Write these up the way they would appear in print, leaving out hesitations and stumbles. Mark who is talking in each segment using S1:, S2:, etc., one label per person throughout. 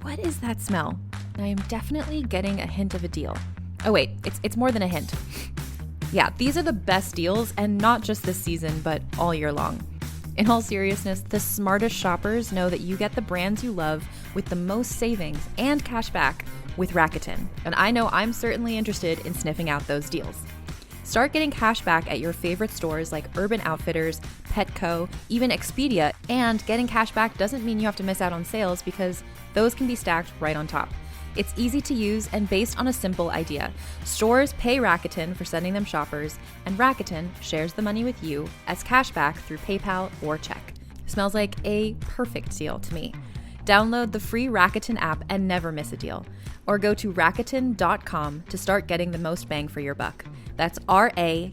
S1: what is that smell? I am definitely getting a hint of a deal. Oh wait, it's more than a hint. Yeah, these are the best deals, and not just this season, but all year long. In all seriousness, the smartest shoppers know that you get the brands you love with the most savings and cash back with Rakuten. And I know I'm certainly interested in sniffing out those deals. Start getting cash back at your favorite stores like Urban Outfitters, Petco, even Expedia, and getting cash back doesn't mean you have to miss out on sales because those can be stacked right on top. It's easy to use and based on a simple idea. Stores pay Rakuten for sending them shoppers, and Rakuten shares the money with you as cashback through PayPal or check. Smells like a perfect deal to me. Download the free Rakuten app and never miss a deal. Or go to Rakuten.com to start getting the most bang for your buck. That's Rakuten.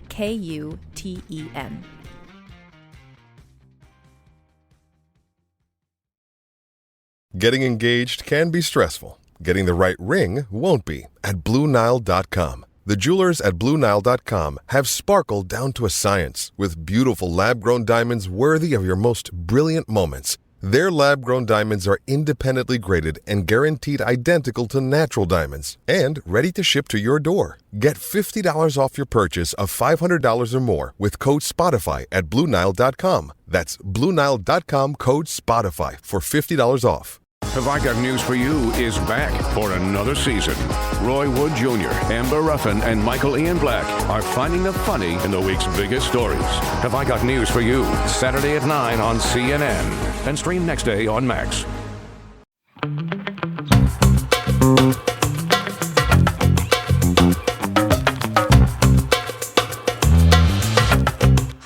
S2: Getting engaged can be stressful. Getting the right ring won't be at BlueNile.com. The jewelers at BlueNile.com have sparkle down to a science with beautiful lab-grown diamonds worthy of your most brilliant moments. Their lab-grown diamonds are independently graded and guaranteed identical to natural diamonds and ready to ship to your door. Get $50 off your purchase of $500 or more with code SPOTIFY at BlueNile.com. That's BlueNile.com, code SPOTIFY for $50 off.
S3: Have I Got News for You is back for another season. Roy Wood Jr., Amber Ruffin, and Michael Ian Black are finding the funny in the week's biggest stories. Have I Got News for You, Saturday at 9 on CNN, and stream next day on Max.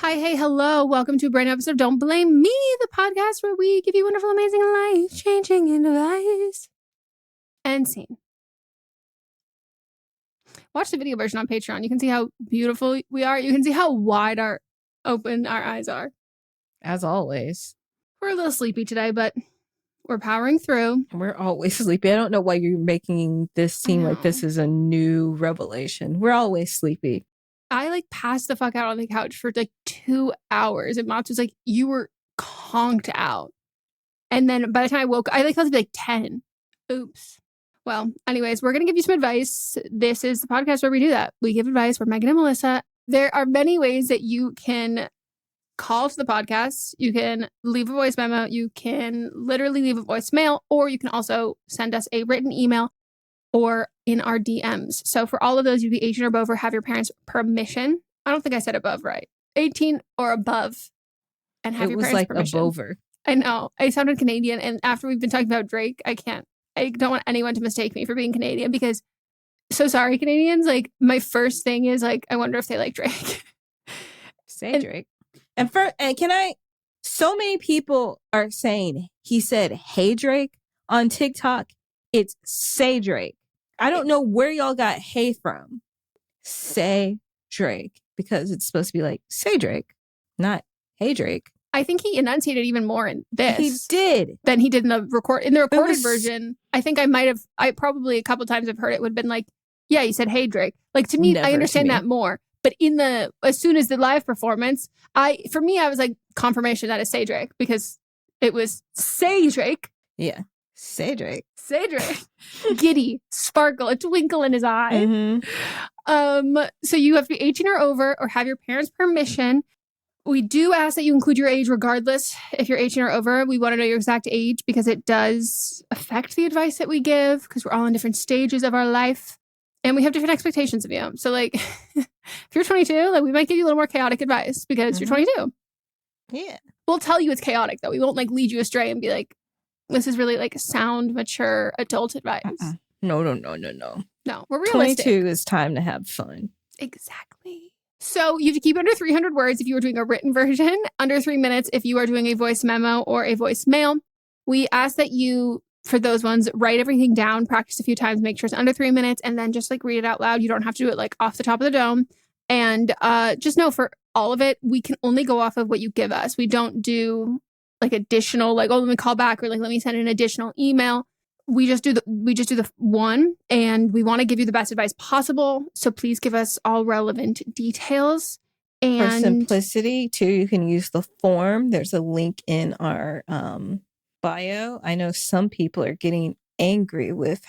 S4: Hi, hey, hello. Welcome to a brand new episode of Don't Blame Me, the podcast where we give you wonderful, amazing, life-changing advice. And scene. Watch the video version on Patreon. You can see how beautiful we are. You can see how wide open our eyes are.
S5: As always.
S4: We're a little sleepy today, but we're powering through.
S5: We're always sleepy. I don't know why you're making this seem like this is a new revelation. We're always sleepy.
S4: I passed the fuck out on the couch for 2 hours. And Mops was like, you were conked out. And then by the time I woke, I was to be 10. Oops. Well, anyways, we're going to give you some advice. This is the podcast where we do that. We give advice. We're Meghan and Melisa. There are many ways that you can call to the podcast. You can leave a voice memo. You can literally leave a voicemail, or you can also send us a written email or in our DMs. So for all of those, you'd be 18 or above or have your parents' permission. I don't think I said above right. 18 or above and have your parents' permission. It was
S5: abover.
S4: I know. I sounded Canadian. And after we've been talking about Drake, I don't want anyone to mistake me for being Canadian because, so sorry, Canadians. My first thing is I wonder if they like Drake.
S5: Drake. And so many people are saying he said, hey, Drake on TikTok. It's say Drake. I don't know where y'all got hey from. Say Drake. Because it's supposed to be say Drake, not hey Drake.
S4: I think he enunciated even more in this.
S5: He did.
S4: Than he did in the recorded version. I think I probably a couple times have heard it would have been yeah, you said hey Drake. To me, I understand that more. But as soon as the live performance, I was confirmation that it's say Drake because it was say Drake.
S5: Yeah. Say Drake.
S4: Say Drake. Giddy, sparkle, a twinkle in his eye.
S5: Mm-hmm.
S4: So you have to be 18 or over or have your parents' permission. We do ask that you include your age regardless. If you're 18 or over, we want to know your exact age because it does affect the advice that we give because we're all in different stages of our life and we have different expectations of you. So if you're 22, we might give you a little more chaotic advice because you're 22.
S5: Yeah.
S4: We'll tell you it's chaotic though. We won't lead you astray and be this is really sound, mature, adult advice.
S5: No.
S4: No, we're realistic.
S5: 22 is time to have fun.
S4: Exactly. So you have to keep under 300 words if you are doing a written version, under 3 minutes if you are doing a voice memo or a voicemail. We ask that you, for those ones, write everything down, practice a few times, make sure it's under 3 minutes, and then just read it out loud. You don't have to do it off the top of the dome. And just know for all of it, we can only go off of what you give us. We don't do additional, let me call back or let me send an additional email. We just do the one, and we want to give you the best advice possible. So please give us all relevant details. And
S5: for simplicity, too, you can use the form. There's a link in our bio. I know some people are getting angry with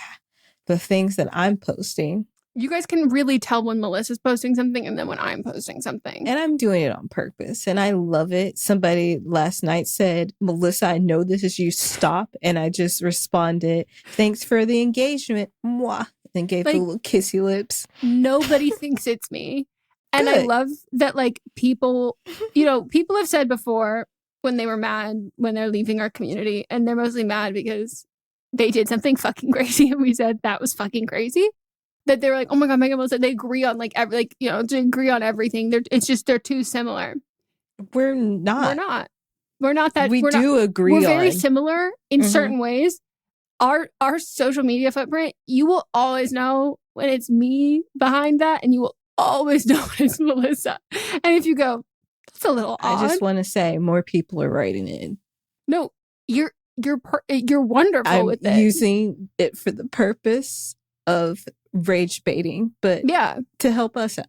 S5: the things that I'm posting.
S4: You guys can really tell when Melissa's posting something and then when I'm posting something.
S5: And I'm doing it on purpose. And I love it. Somebody last night said, Melissa, I know this is you. Stop. And I just responded, thanks for the engagement. Mwah. And gave the little kissy lips.
S4: Nobody thinks it's me. And
S5: Good.
S4: I love that, like, people, people have said before when they were mad when they're leaving our community, and they're mostly mad because they did something fucking crazy. And we said that was fucking crazy. That they were like, oh my God, Meghan and Melissa, they agree on they agree on everything. They're too similar.
S5: We're not.
S4: We're not that.
S5: We do agree
S4: We're
S5: on.
S4: very similar in certain ways. Our social media footprint, you will always know when it's me behind that, and you will always know when it's Melissa. And if you go, that's a little odd.
S5: I just want to say more people are writing in.
S4: No, you're wonderful with it.
S5: I'm using it for the purpose of rage baiting, but
S4: yeah,
S5: to help us out.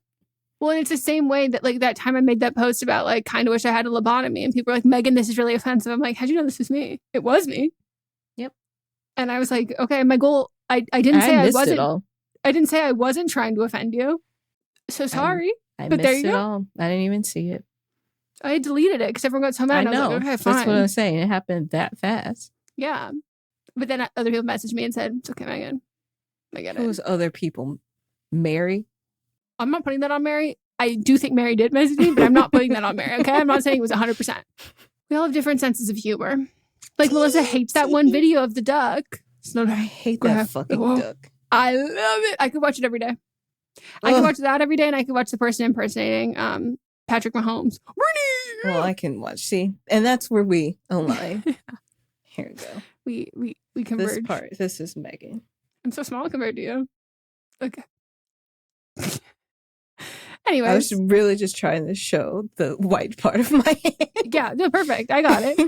S4: Well, and it's the same way that, like, that time I made that post about, like, kind of wish I had a lobotomy, and people were like, Megan, this is really offensive. I'm like, how'd you know this was me? It was me.
S5: Yep.
S4: And I was like, okay, my goal, I didn't say I wasn't.
S5: It all.
S4: I didn't say I wasn't trying to offend you. So sorry.
S5: I
S4: but
S5: missed
S4: there you
S5: it
S4: go.
S5: all. I didn't even see it.
S4: I deleted it because everyone got so mad.
S5: I know.
S4: I was like, okay, fine.
S5: That's what I'm saying. It happened that fast.
S4: Yeah. But then other people messaged me and said, it's okay, Megan. I get it.
S5: Who's other people? Mary?
S4: I'm not putting that on Mary. I do think Mary did message me, but I'm not putting that on Mary, okay? I'm not saying it was 100%. We all have different senses of humor. Like, Melissa hates that one video of the duck.
S5: I hate that fucking duck.
S4: I love it. I could watch it every day. I could watch that every day, and I could watch the person impersonating Patrick Mahomes.
S5: Well, I can watch. See? And that's where we align. Here we go.
S4: We converge.
S5: This part. This is Megan.
S4: I'm so small compared to you. Okay. Anyways.
S5: I was really just trying to show the white part of my head.
S4: Yeah, no, perfect. I got it.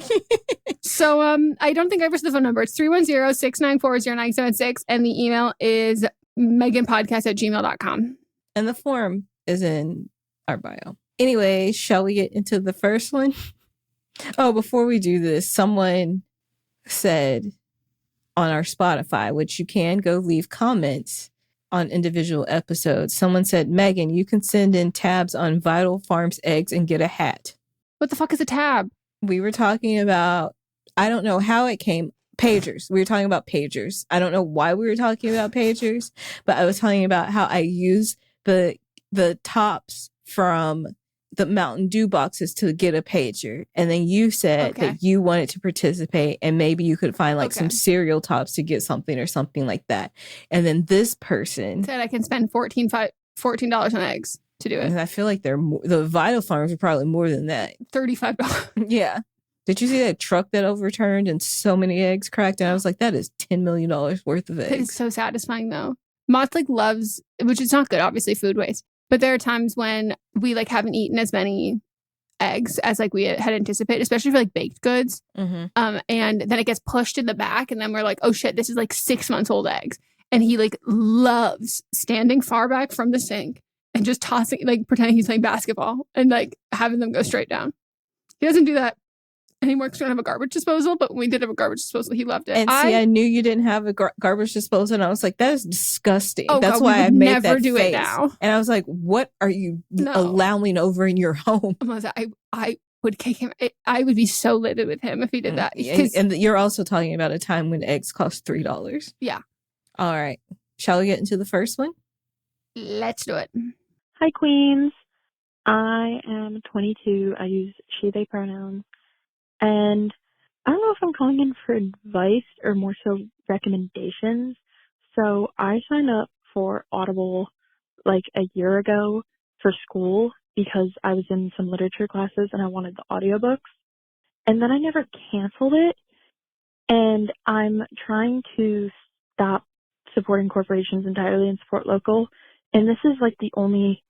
S4: So I don't think I ever said the phone number. It's 310-694-0976. And the email is meghanpodcast@gmail.com.
S5: And the form is in our bio. Anyway, shall we get into the first one? Oh, before we do this, someone said on our Spotify, which you can go leave comments on individual episodes. Someone said, Megan, you can send in tabs on Vital Farms eggs and get a hat.
S4: What the fuck is a tab?
S5: We were talking about, I don't know how it came, pagers. We were talking about pagers. I don't know why we were talking about pagers, but I was talking about how I use the tops from the Mountain Dew boxes to get a pager. And then you said that you wanted to participate and maybe you could find some cereal tops to get something or something like that. And then this person
S4: said I can spend $14 on eggs to do it.
S5: And I feel like the Vital Farms are probably more than that.
S4: $35.
S5: Yeah. Did you see that truck that overturned and so many eggs cracked? And I was like, that is $10 million worth of eggs.
S4: It's so satisfying though. Mott's loves, which is not good, obviously, food waste. But there are times when we haven't eaten as many eggs as we had anticipated, especially for baked goods. Mm-hmm. And then it gets pushed in the back, and then we're like, oh shit, this is 6 months old eggs. And he loves standing far back from the sink and just tossing, pretending he's playing basketball and having them go straight down. He doesn't do that anymore because we don't have a garbage disposal, but when we did have a garbage disposal, he loved it.
S5: And I knew you didn't have a garbage disposal, and I was like, that is disgusting.
S4: Oh,
S5: that's
S4: God,
S5: why I made that
S4: never do
S5: face.
S4: it now.
S5: And I was like, what are you allowing over in your home?
S4: I would kick him. I would be so livid with him if he did that.
S5: And you're also talking about a time when eggs cost $3.
S4: Yeah.
S5: All right. Shall we get into the first one?
S4: Let's do it.
S6: Hi, Queens. I am 22. I use she, they pronouns. And I don't know if I'm calling in for advice or more so recommendations. So I signed up for Audible a year ago for school because I was in some literature classes and I wanted the audiobooks. And then I never canceled it. And I'm trying to stop supporting corporations entirely and support local. And this is the only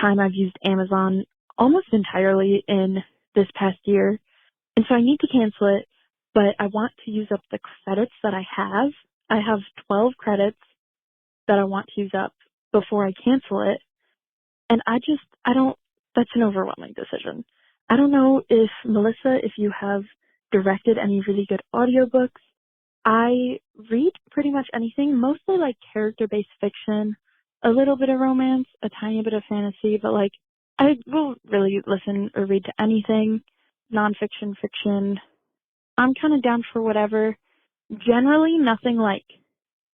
S6: time I've used Amazon almost entirely in this past year. And so I need to cancel it, but I want to use up the credits that I have. I have 12 credits that I want to use up before I cancel it. And that's an overwhelming decision. I don't know if, Melissa, if you have directed any really good audiobooks I read pretty much anything, mostly like character-based fiction, a little bit of romance, a tiny bit of fantasy, but like I will really listen or read to anything, nonfiction, fiction. I'm kind of down for whatever. Generally, nothing like,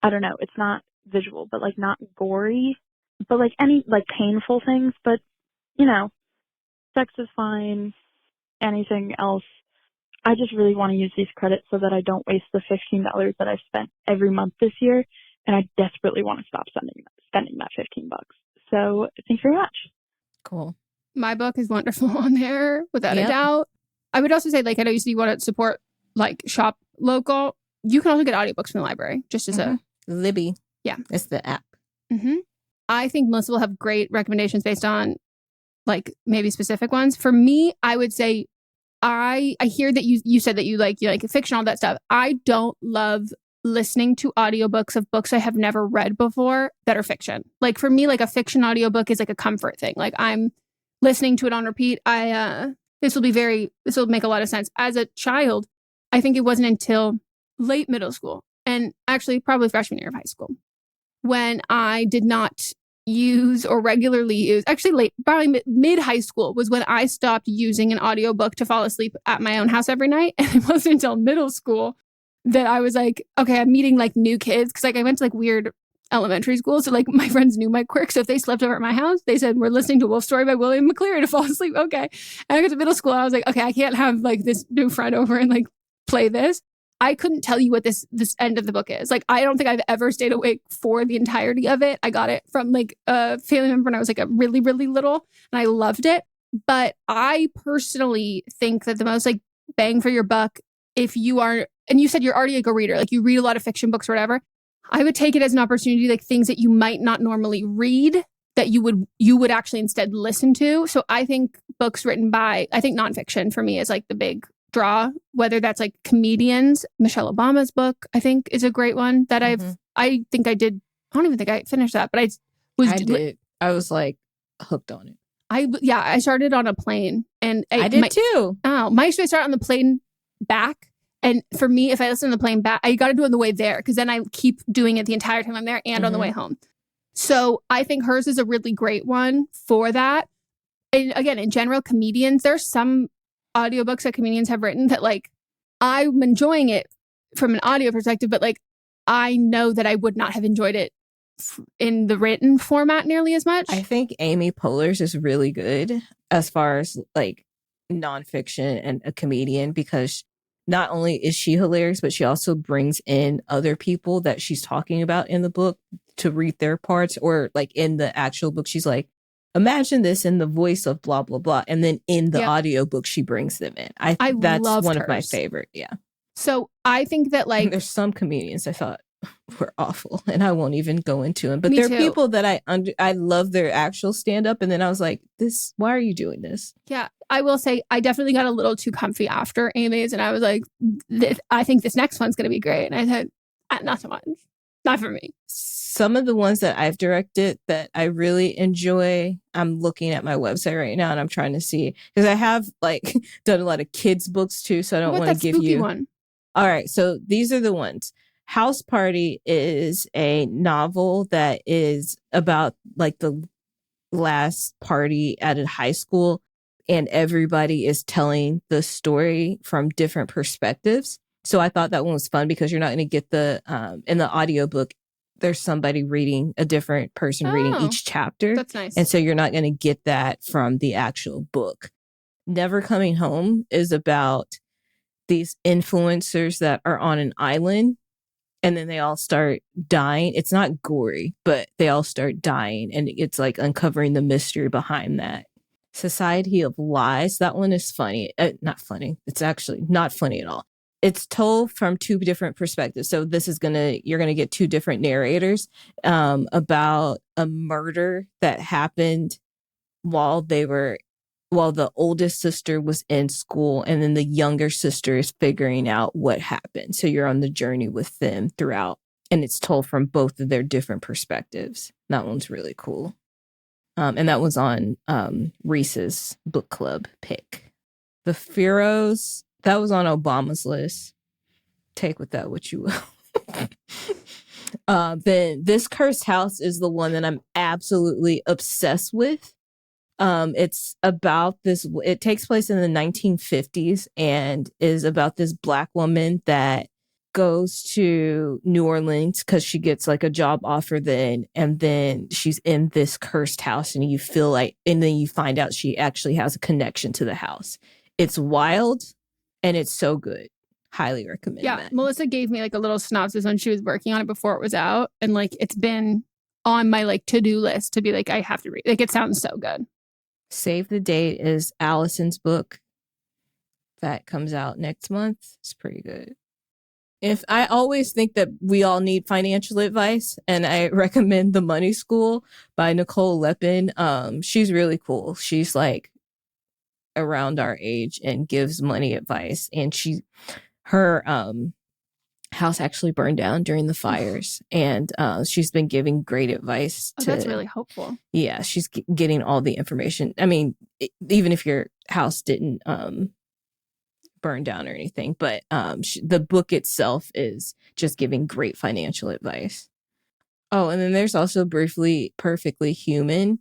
S6: I don't know, it's not visual, but like not gory, but like any like painful things, but you know, sex is fine, anything else. I just really want to use these credits so that I don't waste the $15 that I've spent every month this year, and I desperately want to stop spending that $15. So thanks very much.
S5: Cool.
S4: My book is wonderful on there, without a doubt. I would also say, like, I know you said you want to support, like, shop local. You can also get audiobooks from the library, just as a...
S5: Libby.
S4: Yeah.
S5: It's the app.
S4: I think Melissa will have great recommendations based on, like, maybe specific ones. For me, I would say I hear that you said that you like fiction, all that stuff. I don't love listening to audiobooks of books I have never read before that are fiction. Like for me, like a fiction audiobook is like a comfort thing. Like I'm listening to it on repeat. This will make a lot of sense. As a child, I think it wasn't until late middle school and actually probably freshman year of high school when I did not use or regularly use, actually probably mid high school was when I stopped using an audiobook to fall asleep at my own house every night. And it wasn't until middle school that I was like, okay, I'm meeting like new kids. Cause like I went to like weird elementary school. So like my friends knew my quirks. So if they slept over at my house, they said, we're listening to Wolf Story by William McCleary to fall asleep. Okay. And I got to middle school and I was like, okay, I can't have like this new friend over and like play this. I couldn't tell you what this end of the book is. Like, I don't think I've ever stayed awake for the entirety of it. I got it from like a family member when I was like a really, really little and I loved it. But I personally think that the most like bang for your buck, if you are, and you said you're already like a reader, like you read a lot of fiction books or whatever, I would take it as an opportunity, like things that you might not normally read that you would actually instead listen to. So I think books written by, I think nonfiction for me is like the big draw, whether that's like comedians. Michelle Obama's book, I think, is a great one that I don't even think I finished that, but I did.
S5: I was like hooked on it.
S4: I started on a plane and
S5: I did too.
S4: Oh, my usually start on the plane back. And for me, if I listen to the plane back, I got to do it on the way there because then I keep doing it the entire time I'm there and on the way home. So I think hers is a really great one for that. And again, in general, comedians, there's some audiobooks that comedians have written that like I'm enjoying it from an audio perspective, but like I know that I would not have enjoyed it in the written format nearly as much.
S5: I think Amy Poehler's is really good as far as like nonfiction and a comedian because not only is she hilarious, but she also brings in other people that she's talking about in the book to read their parts, or like in the actual book, she's like, imagine this in the voice of blah, blah, blah. And then in the audiobook, she brings them in. That's one of my favorite. Yeah.
S4: So I think that like
S5: there's some comedians I thought were awful and I won't even go into them, but
S4: Me
S5: there are
S4: too.
S5: people that I love their actual stand up. And then I was like, why are you doing this?
S4: Yeah. I will say I definitely got a little too comfy after Amy's and I was like, I think this next one's going to be great. And I said, not so much. Not for me.
S5: Some of the ones that I've directed that I really enjoy, I'm looking at my website right now and I'm trying to see because I have like done a lot of kids books too. So I don't want to give you
S4: one.
S5: All right. So these are the ones. House Party is a novel that is about like the last party at a high school and everybody is telling the story from different perspectives. So I thought that one was fun because you're not going to get in the audiobook, there's somebody reading, a different person reading each chapter.
S4: That's nice.
S5: And so you're not going to get that from the actual book. Never Coming Home is about these influencers that are on an island and then they all start dying. It's not gory, but they all start dying and it's like uncovering the mystery behind that. Society of Lies. That one is funny. Not funny. It's actually not funny at all. It's told from two different perspectives. So this is you're going to get two different narrators about a murder that happened while the oldest sister was in school and then the younger sister is figuring out what happened. So you're on the journey with them throughout and it's told from both of their different perspectives. That one's really cool. And that was on Reese's book club pick. The Pharaohs, that was on Obama's list. take with that what you will. Then This Cursed House is the one that I'm absolutely obsessed with. It's about this, it takes place in the 1950s and is about this Black woman that goes to New Orleans because she gets like a job offer then, and then she's in this cursed house, and you feel like, and then you find out she actually has a connection to the house. It's wild and it's so good. Highly recommend that.
S4: Melissa gave me like a little synopsis when she was working on it before it was out, and like it's been on my like to-do list to be like, I have to read. Like, it sounds so good.
S5: Save the Date is Allison's book that comes out next month. It's pretty good. If I always think that we all need financial advice, and I recommend The Money School by Nicole Lepin. She's really cool. She's like around our age and gives money advice, and her house actually burned down during the fires, and she's been giving great advice.
S4: That's really helpful.
S5: Yeah, she's getting all the information. I mean, even if your house didn't burn down or anything, but the book itself is just giving great financial advice. Oh, and then there's also briefly Perfectly Human,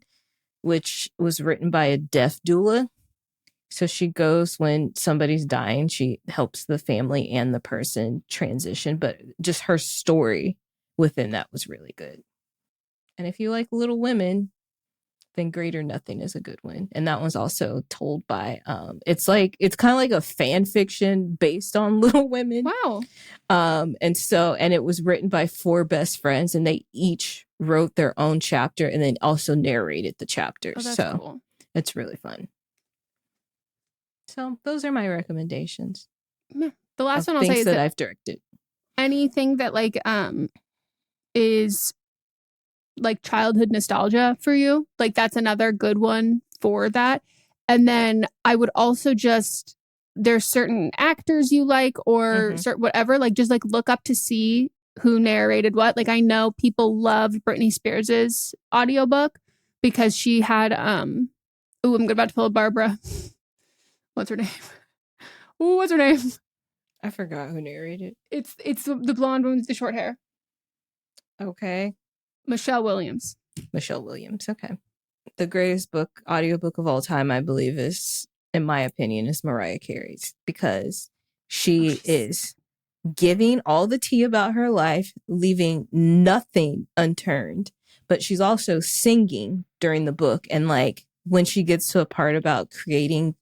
S5: which was written by a death doula. So she goes when somebody's dying, she helps the family and the person transition, but just her story within that was really good. And if you like Little Women, then Great or Nothing is a good one. And that one's also told by, it's kind of like a fan fiction based on Little Women.
S4: Wow.
S5: And it was written by 4 best friends, and they each wrote their own chapter and then also narrated the chapters.
S4: Oh, that's
S5: so
S4: cool.
S5: It's really fun. So those are my recommendations.
S4: The last one I'll
S5: things
S4: say is
S5: that I've directed.
S4: Anything that like is like childhood nostalgia for you, like that's another good one for that. And then I would also just, there's certain actors you like or certain whatever, like just like look up to see who narrated what. Like I know people loved Britney Spears's audiobook because she had I'm about to pull a Barbara. What's her name? Ooh, what's her name?
S5: I forgot who narrated.
S4: It's the blonde one with the short hair.
S5: Okay.
S4: Michelle Williams.
S5: Okay. The greatest audiobook of all time, I believe, is, in my opinion, is Mariah Carey's, because she is giving all the tea about her life, leaving nothing unturned, but she's also singing during the book. And like, when she gets to a part about creating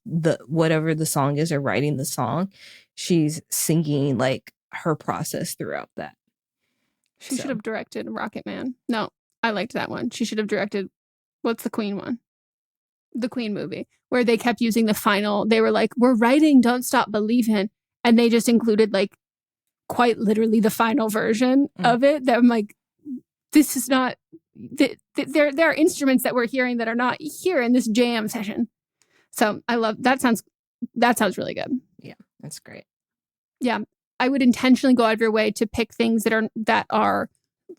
S5: whatever the song is or writing the song, she's singing like her process throughout that.
S4: She should have directed Rocket Man. No, I liked that one. She should have directed, what's the Queen one? The Queen movie, where they kept using the final. They were like, we're writing Don't Stop Believin'. And they just included like quite literally the final version of it. That I'm like, this is not... There are instruments that we're hearing that are not here in this jam session. So I love that. Sounds really good.
S5: Yeah, that's great.
S4: Yeah, I would intentionally go out of your way to pick things that are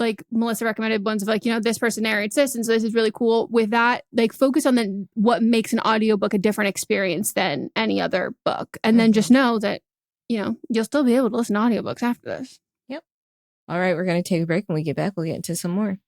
S4: like Melissa recommended ones of like, this person narrates this, and so this is really cool. With that, like focus on what makes an audiobook a different experience than any other book, and then just know that you'll still be able to listen to audiobooks after this.
S5: Yep. All right, we're gonna take a break. When we get back, we'll get into some more.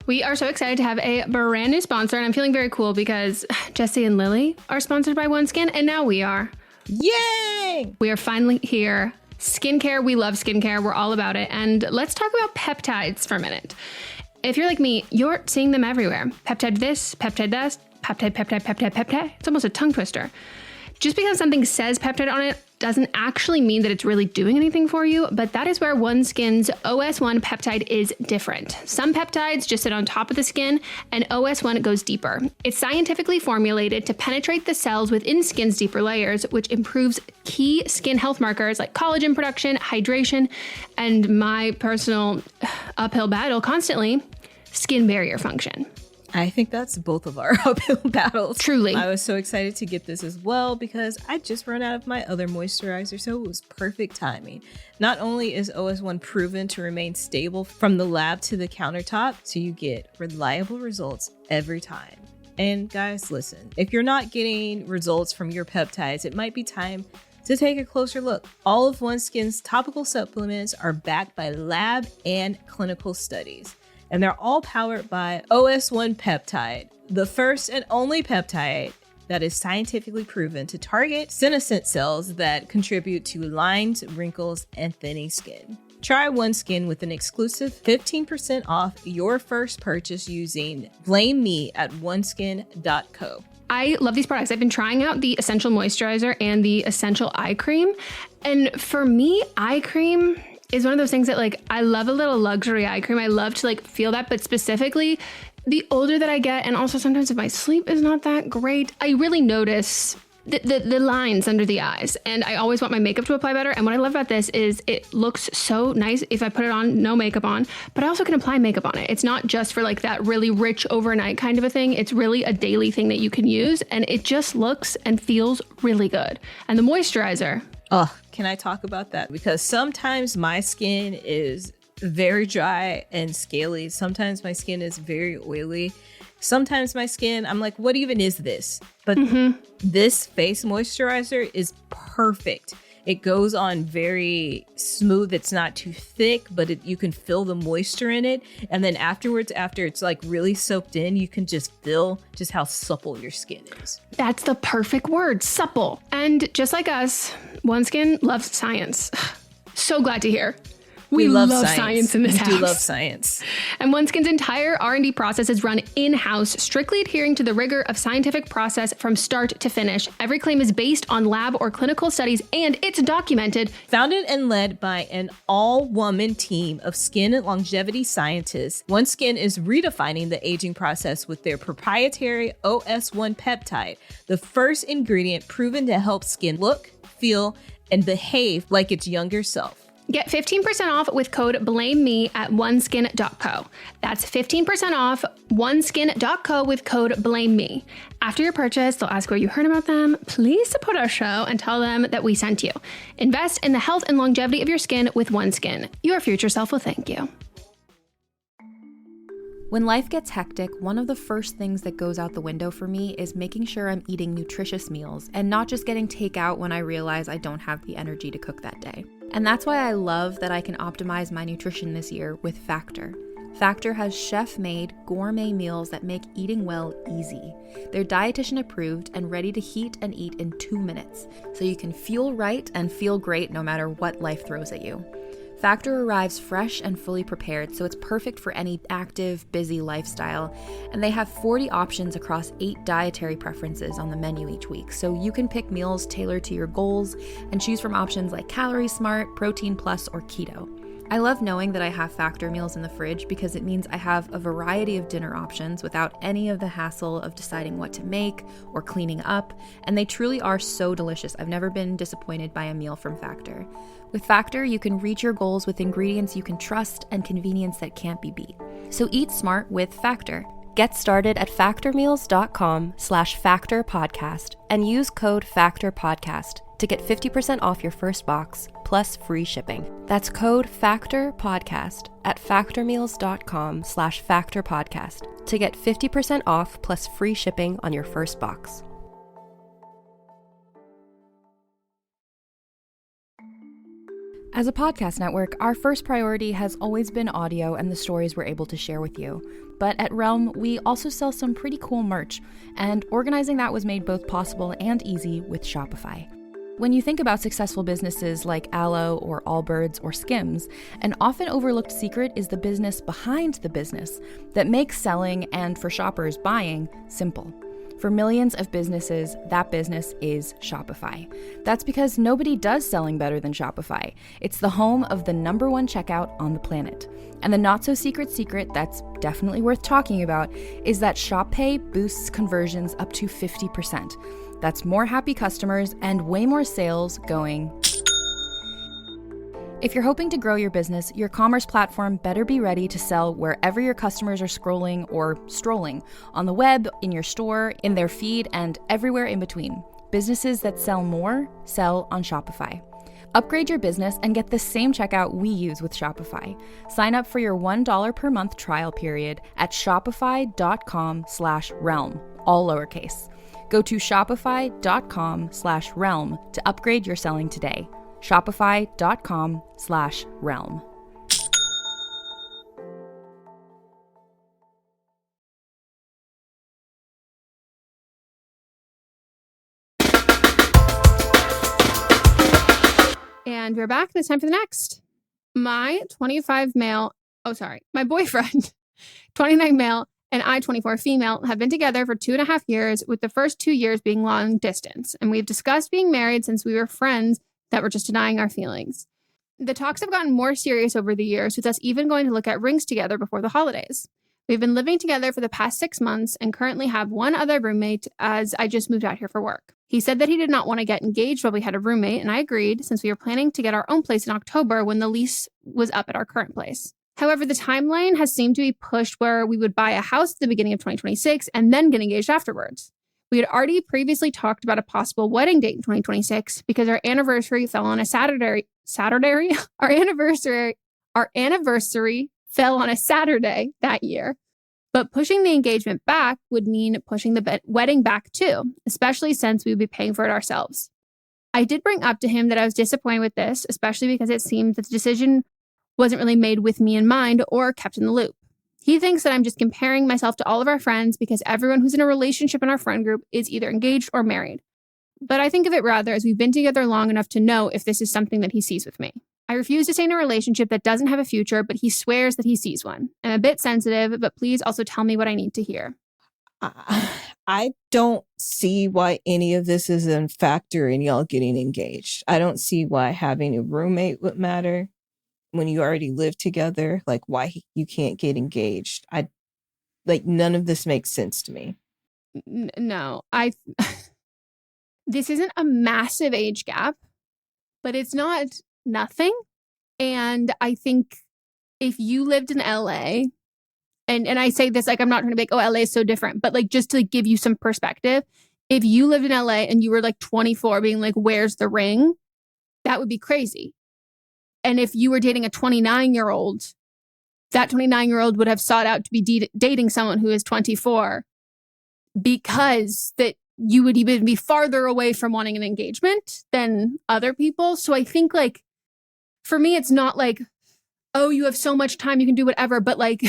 S4: We are so excited to have a brand new sponsor, and I'm feeling very cool because Jesse and Lily are sponsored by OneSkin, and now we are.
S5: Yay!
S4: We are finally here. Skincare, we love skincare. We're all about it. And let's talk about peptides for a minute. If you're like me, you're seeing them everywhere. Peptide this, peptide that, peptide. It's almost a tongue twister. Just because something says peptide on it doesn't actually mean that it's really doing anything for you, but that is where OneSkin's OS1 peptide is different. Some peptides just sit on top of the skin, and OS1 goes deeper. It's scientifically formulated to penetrate the cells within skin's deeper layers, which improves key skin health markers like collagen production, hydration, and my personal uphill battle constantly, skin barrier function.
S5: I think that's both of our uphill battles.
S4: Truly.
S5: I was so excited to get this as well because I just ran out of my other moisturizer, so it was perfect timing. Not only is OS1 proven to remain stable from the lab to the countertop, so you get reliable results every time. And guys, listen, if you're not getting results from your peptides, it might be time to take a closer look. All of OneSkin's topical supplements are backed by lab and clinical studies. And they're all powered by OS1 peptide, the first and only peptide that is scientifically proven to target senescent cells that contribute to lines, wrinkles, and thinning skin. Try OneSkin with an exclusive 15% off your first purchase using Blame Me at oneskin.co.
S4: I love these products. I've been trying out the Essential Moisturizer and the Essential Eye Cream. And for me, eye cream is one of those things that like, I love a little luxury eye cream. I love to like feel that, but specifically the older that I get, and also sometimes if my sleep is not that great, I really notice the lines under the eyes, and I always want my makeup to apply better. And what I love about this is it looks so nice if I put it on, no makeup on, but I also can apply makeup on it. It's not just for like that really rich overnight kind of a thing. It's really a daily thing that you can use, and it just looks and feels really good. And the moisturizer.
S5: Oh, can I talk about that? Because sometimes my skin is very dry and scaly. Sometimes my skin is very oily. Sometimes my skin, I'm like, what even is this? But this face moisturizer is perfect. It goes on very smooth. It's not too thick, but you can feel the moisture in it. And then afterwards, after it's like really soaked in, you can just feel just how supple your skin is.
S4: That's the perfect word, supple. And just like us, OneSkin loves science. So glad to hear. We love science in this house.
S5: We do love science.
S4: And OneSkin's entire R&D process is run in-house, strictly adhering to the rigor of scientific process from start to finish. Every claim is based on lab or clinical studies, and it's documented.
S5: Founded and led by an all-woman team of skin and longevity scientists, OneSkin is redefining the aging process with their proprietary OS1 peptide, the first ingredient proven to help skin look, feel, and behave like its younger self.
S4: Get 15% off with code BLAMEME at oneskin.co. That's 15% off oneskin.co with code BLAMEME. After your purchase, they'll ask where you heard about them. Please support our show and tell them that we sent you. Invest in the health and longevity of your skin with OneSkin. Your future self will thank you.
S1: When life gets hectic, one of the first things that goes out the window for me is making sure I'm eating nutritious meals and not just getting takeout when I realize I don't have the energy to cook that day. And that's why I love that I can optimize my nutrition this year with Factor. Factor has chef-made gourmet meals that make eating well easy. They're dietitian approved and ready to heat and eat in 2 minutes, so you can fuel right and feel great no matter what life throws at you. Factor arrives fresh and fully prepared, so it's perfect for any active, busy lifestyle. And they have 40 options across 8 dietary preferences on the menu each week, so you can pick meals tailored to your goals and choose from options like Calorie Smart, Protein Plus, or Keto. I love knowing that I have Factor meals in the fridge because it means I have a variety of dinner options without any of the hassle of deciding what to make or cleaning up, and they truly are so delicious. I've never been disappointed by a meal from Factor. With Factor, you can reach your goals with ingredients you can trust and convenience that can't be beat. So eat smart with Factor. Get started at factormeals.com/factorpodcast and use code FACTORPODCAST to get 50% off your first box plus free shipping. That's code FACTORPODCAST at factormeals.com/factorpodcast to get 50% off plus free shipping on your first box. As a podcast network, our first priority has always been audio and the stories we're able to share with you. But at Realm, we also sell some pretty cool merch, and organizing that was made both possible and easy with Shopify. When you think about successful businesses like Aloe or Allbirds or Skims, an often overlooked secret is the business behind the business that makes selling and, for shoppers, buying simple. For millions of businesses, that business is Shopify. That's because nobody does selling better than Shopify. It's the home of the #1 checkout on the planet. And the not-so-secret secret that's definitely worth talking about is that Shop Pay boosts conversions up to 50%. That's more happy customers and way more sales going. If you're hoping to grow your business, your commerce platform better be ready to sell wherever your customers are scrolling or strolling, on the web, in your store, in their feed, and everywhere in between. Businesses that sell more sell on Shopify. Upgrade your business and get the same checkout we use with Shopify. Sign up for your $1 per month trial period at shopify.com/realm, all lowercase. Go to shopify.com/realm to upgrade your selling today. Shopify.com/realm.
S4: And we're back. This time for the next. My boyfriend, 29 male, and I, 24 female, have been together for 2.5 years, with the first 2 years being long distance. And we've discussed being married since we were friends that were just denying our feelings. The talks have gotten more serious over the years, with us even going to look at rings together before the holidays. We've been living together for the past 6 months and currently have one other roommate, as I just moved out here for work. He said that he did not want to get engaged while we had a roommate, and I agreed, since we were planning to get our own place in October when the lease was up at our current place. However, the timeline has seemed to be pushed where we would buy a house at the beginning of 2026 and then get engaged afterwards. We had already previously talked about a possible wedding date in 2026 because our anniversary fell on a Saturday. Our anniversary fell on a Saturday that year. But pushing the engagement back would mean pushing the wedding back too, especially since we would be paying for it ourselves. I did bring up to him that I was disappointed with this, especially because it seemed that the decision wasn't really made with me in mind or kept in the loop. He thinks that I'm just comparing myself to all of our friends because everyone who's in a relationship in our friend group is either engaged or married. But I think of it rather as we've been together long enough to know if this is something that he sees with me. I refuse to stay in a relationship that doesn't have a future, but he swears that he sees one. I'm a bit sensitive, but please also tell me what I need to hear.
S5: I don't see why any of this is a factor in y'all getting engaged. I don't see why having a roommate would matter when you already live together. Like, why you can't get engaged. None of this makes sense to me.
S4: No, this isn't a massive age gap, but it's not nothing. And I think if you lived in LA, and I say this like I'm not trying to be like, oh, LA is so different, but like just to give you some perspective, if you lived in LA and you were like 24 being like, where's the ring? That would be crazy. And if you were dating a 29-year-old, that 29-year-old would have sought out to be dating someone who is 24 because that you would even be farther away from wanting an engagement than other people. So I think like, for me, it's not like, oh, you have so much time, you can do whatever. But like,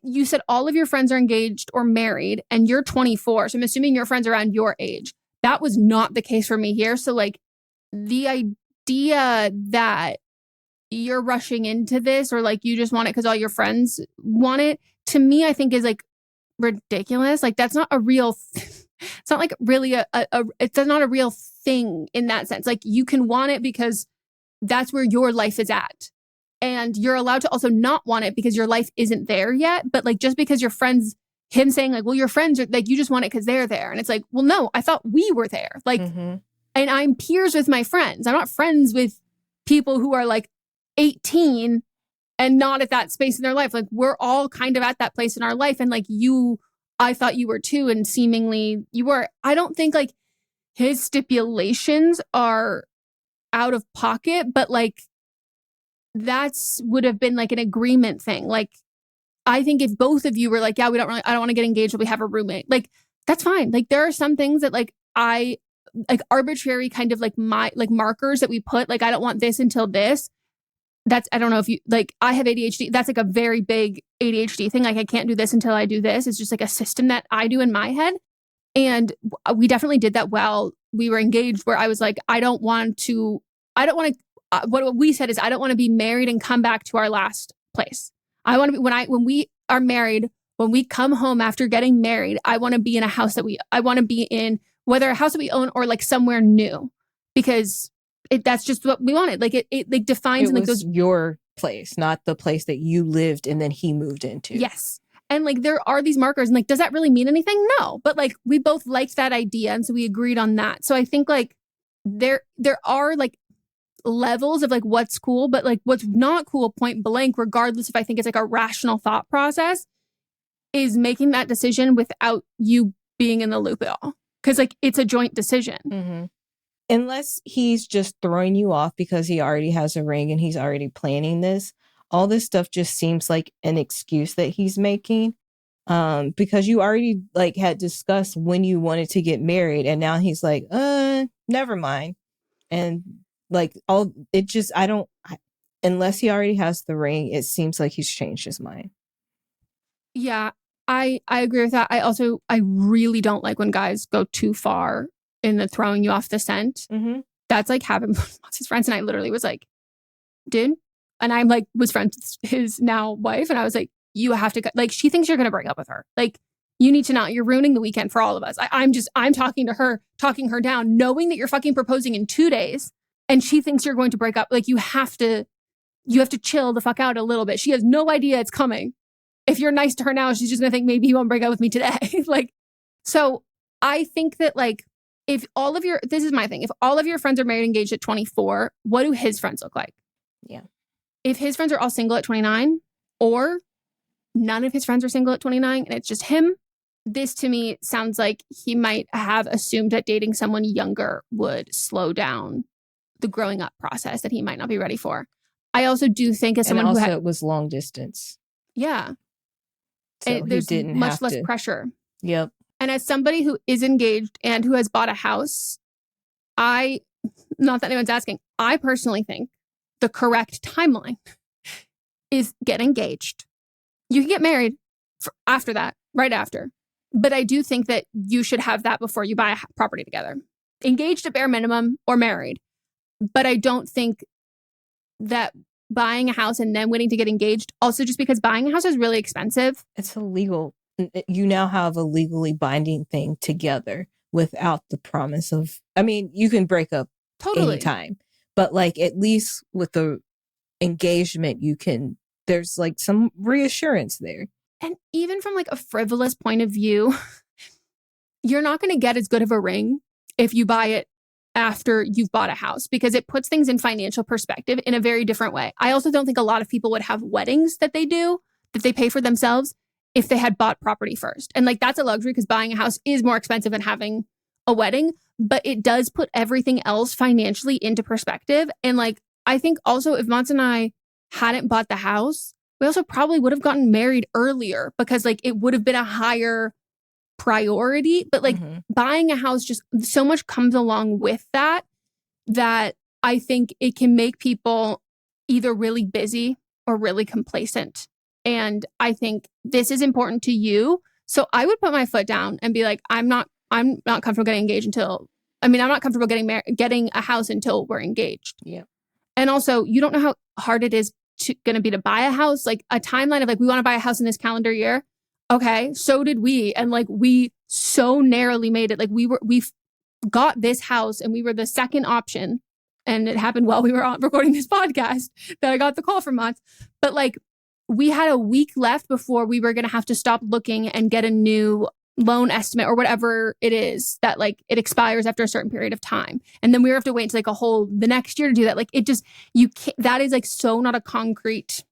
S4: you said all of your friends are engaged or married and you're 24. So I'm assuming your friends are around your age. That was not the case for me here. So like the idea that you're rushing into this or like you just want it because all your friends want it, to me, I think is like ridiculous. Like that's not a real, it's not like really it's not a real thing in that sense. Like you can want it because that's where your life is at. And you're allowed to also not want it because your life isn't there yet. But like, just because your friends, him saying like, well, your friends are like, you just want it because they're there. And it's like, well, no, I thought we were there. Like, and I'm peers with my friends. I'm not friends with people who are like 18 and not at that space in their life. Like we're all kind of at that place in our life. And like I thought you were too. And seemingly you were. I don't think like his stipulations are out of pocket, but like, that's would have been like an agreement thing. Like, I think if both of you were like, yeah, I don't want to get engaged, but we have a roommate, like, that's fine. Like, there are some things that like, arbitrary kind of like markers that we put, like, I don't want this until this. That's, I don't know if you, like, I have ADHD. That's like a very big ADHD thing. Like, I can't do this until I do this. It's just like a system that I do in my head. And we definitely did that while we were engaged, where I was like, what we said is, I don't want to be married and come back to our last place. I want to be, when we are married, when we come home after getting married, I want to be in a house I want to be in, whether a house that we own or like somewhere new, because that's just what we wanted. Like it like defines and like
S5: was your place, not the place that you lived and then he moved into.
S4: Yes. And like, there are these markers and like, does that really mean anything? No. But like, we both liked that idea. And so we agreed on that. So I think like there are like, levels of like what's cool, but like what's not cool point blank, regardless if I think it's like a rational thought process, is making that decision without you being in the loop at all. Because like it's a joint decision.
S5: Mm-hmm. Unless he's just throwing you off because he already has a ring and he's already planning this. All this stuff just seems like an excuse that he's making. Because you already like had discussed when you wanted to get married, and now he's like, never mind. And like unless he already has the ring, it seems like he's changed his mind.
S4: Yeah, I agree with that. I really don't like when guys go too far in the throwing you off the scent.
S5: Mm-hmm.
S4: That's like happened with lots of his friends, and I literally was like, dude, and I'm like was friends with his now wife, and I was like, you have to like, she thinks you're gonna break up with her. Like, you need to not. You're ruining the weekend for all of us. I'm talking to her, talking her down, knowing that you're fucking proposing in 2 days, and she thinks you're going to break up. Like, you have to chill the fuck out a little bit. She has no idea it's coming. If you're nice to her now, she's just gonna think maybe he won't break up with me today. Like, so I think that like, this is my thing. If all of your friends are married, engaged at 24, what do his friends look like?
S5: Yeah.
S4: If his friends are all single at 29, or none of his friends are single at 29 and it's just him, this to me sounds like he might have assumed that dating someone younger would slow down the growing up process that he might not be ready for. I also do think as someone who
S5: it was long distance.
S4: Yeah.
S5: So
S4: there's
S5: he didn't
S4: much
S5: have
S4: less
S5: to.
S4: pressure.
S5: Yep.
S4: And as somebody who is engaged and who has bought a house, not that anyone's asking, I personally think the correct timeline is get engaged. You can get married after that, right after. But I do think that you should have that before you buy a property together. Engaged at bare minimum or married. But I don't think that buying a house and then waiting to get engaged, also just because buying a house is really expensive.
S5: It's illegal. You now have a legally binding thing together without the promise of, I mean, you can break up anytime, but like at least with the engagement, there's like some reassurance there.
S4: And even from like a frivolous point of view, you're not going to get as good of a ring if you buy it after you've bought a house, because it puts things in financial perspective in a very different way. I also don't think a lot of people would have weddings that they pay for themselves if they had bought property first. And like, that's a luxury because buying a house is more expensive than having a wedding, but it does put everything else financially into perspective. And like, I think also if Mons and I hadn't bought the house, we also probably would have gotten married earlier because like it would have been a higher priority. But like buying a house, just so much comes along with that I think it can make people either really busy or really complacent. And I think this is important to you. So I would put my foot down and be like, I'm not comfortable getting engaged I'm not comfortable getting a house until we're engaged.
S5: Yeah.
S4: And also, you don't know how hard it is going to be to buy a house. Like a timeline of like, we want to buy a house in this calendar year. Okay. So did we. And like, we so narrowly made it. Like we got this house and we were the second option. And it happened while we were recording this podcast that I got the call from Mons. But like, we had a week left before we were going to have to stop looking and get a new loan estimate or whatever it is that like it expires after a certain period of time. And then we have to wait until like the next year to do that. Like it just, you can't, that is like so not a concrete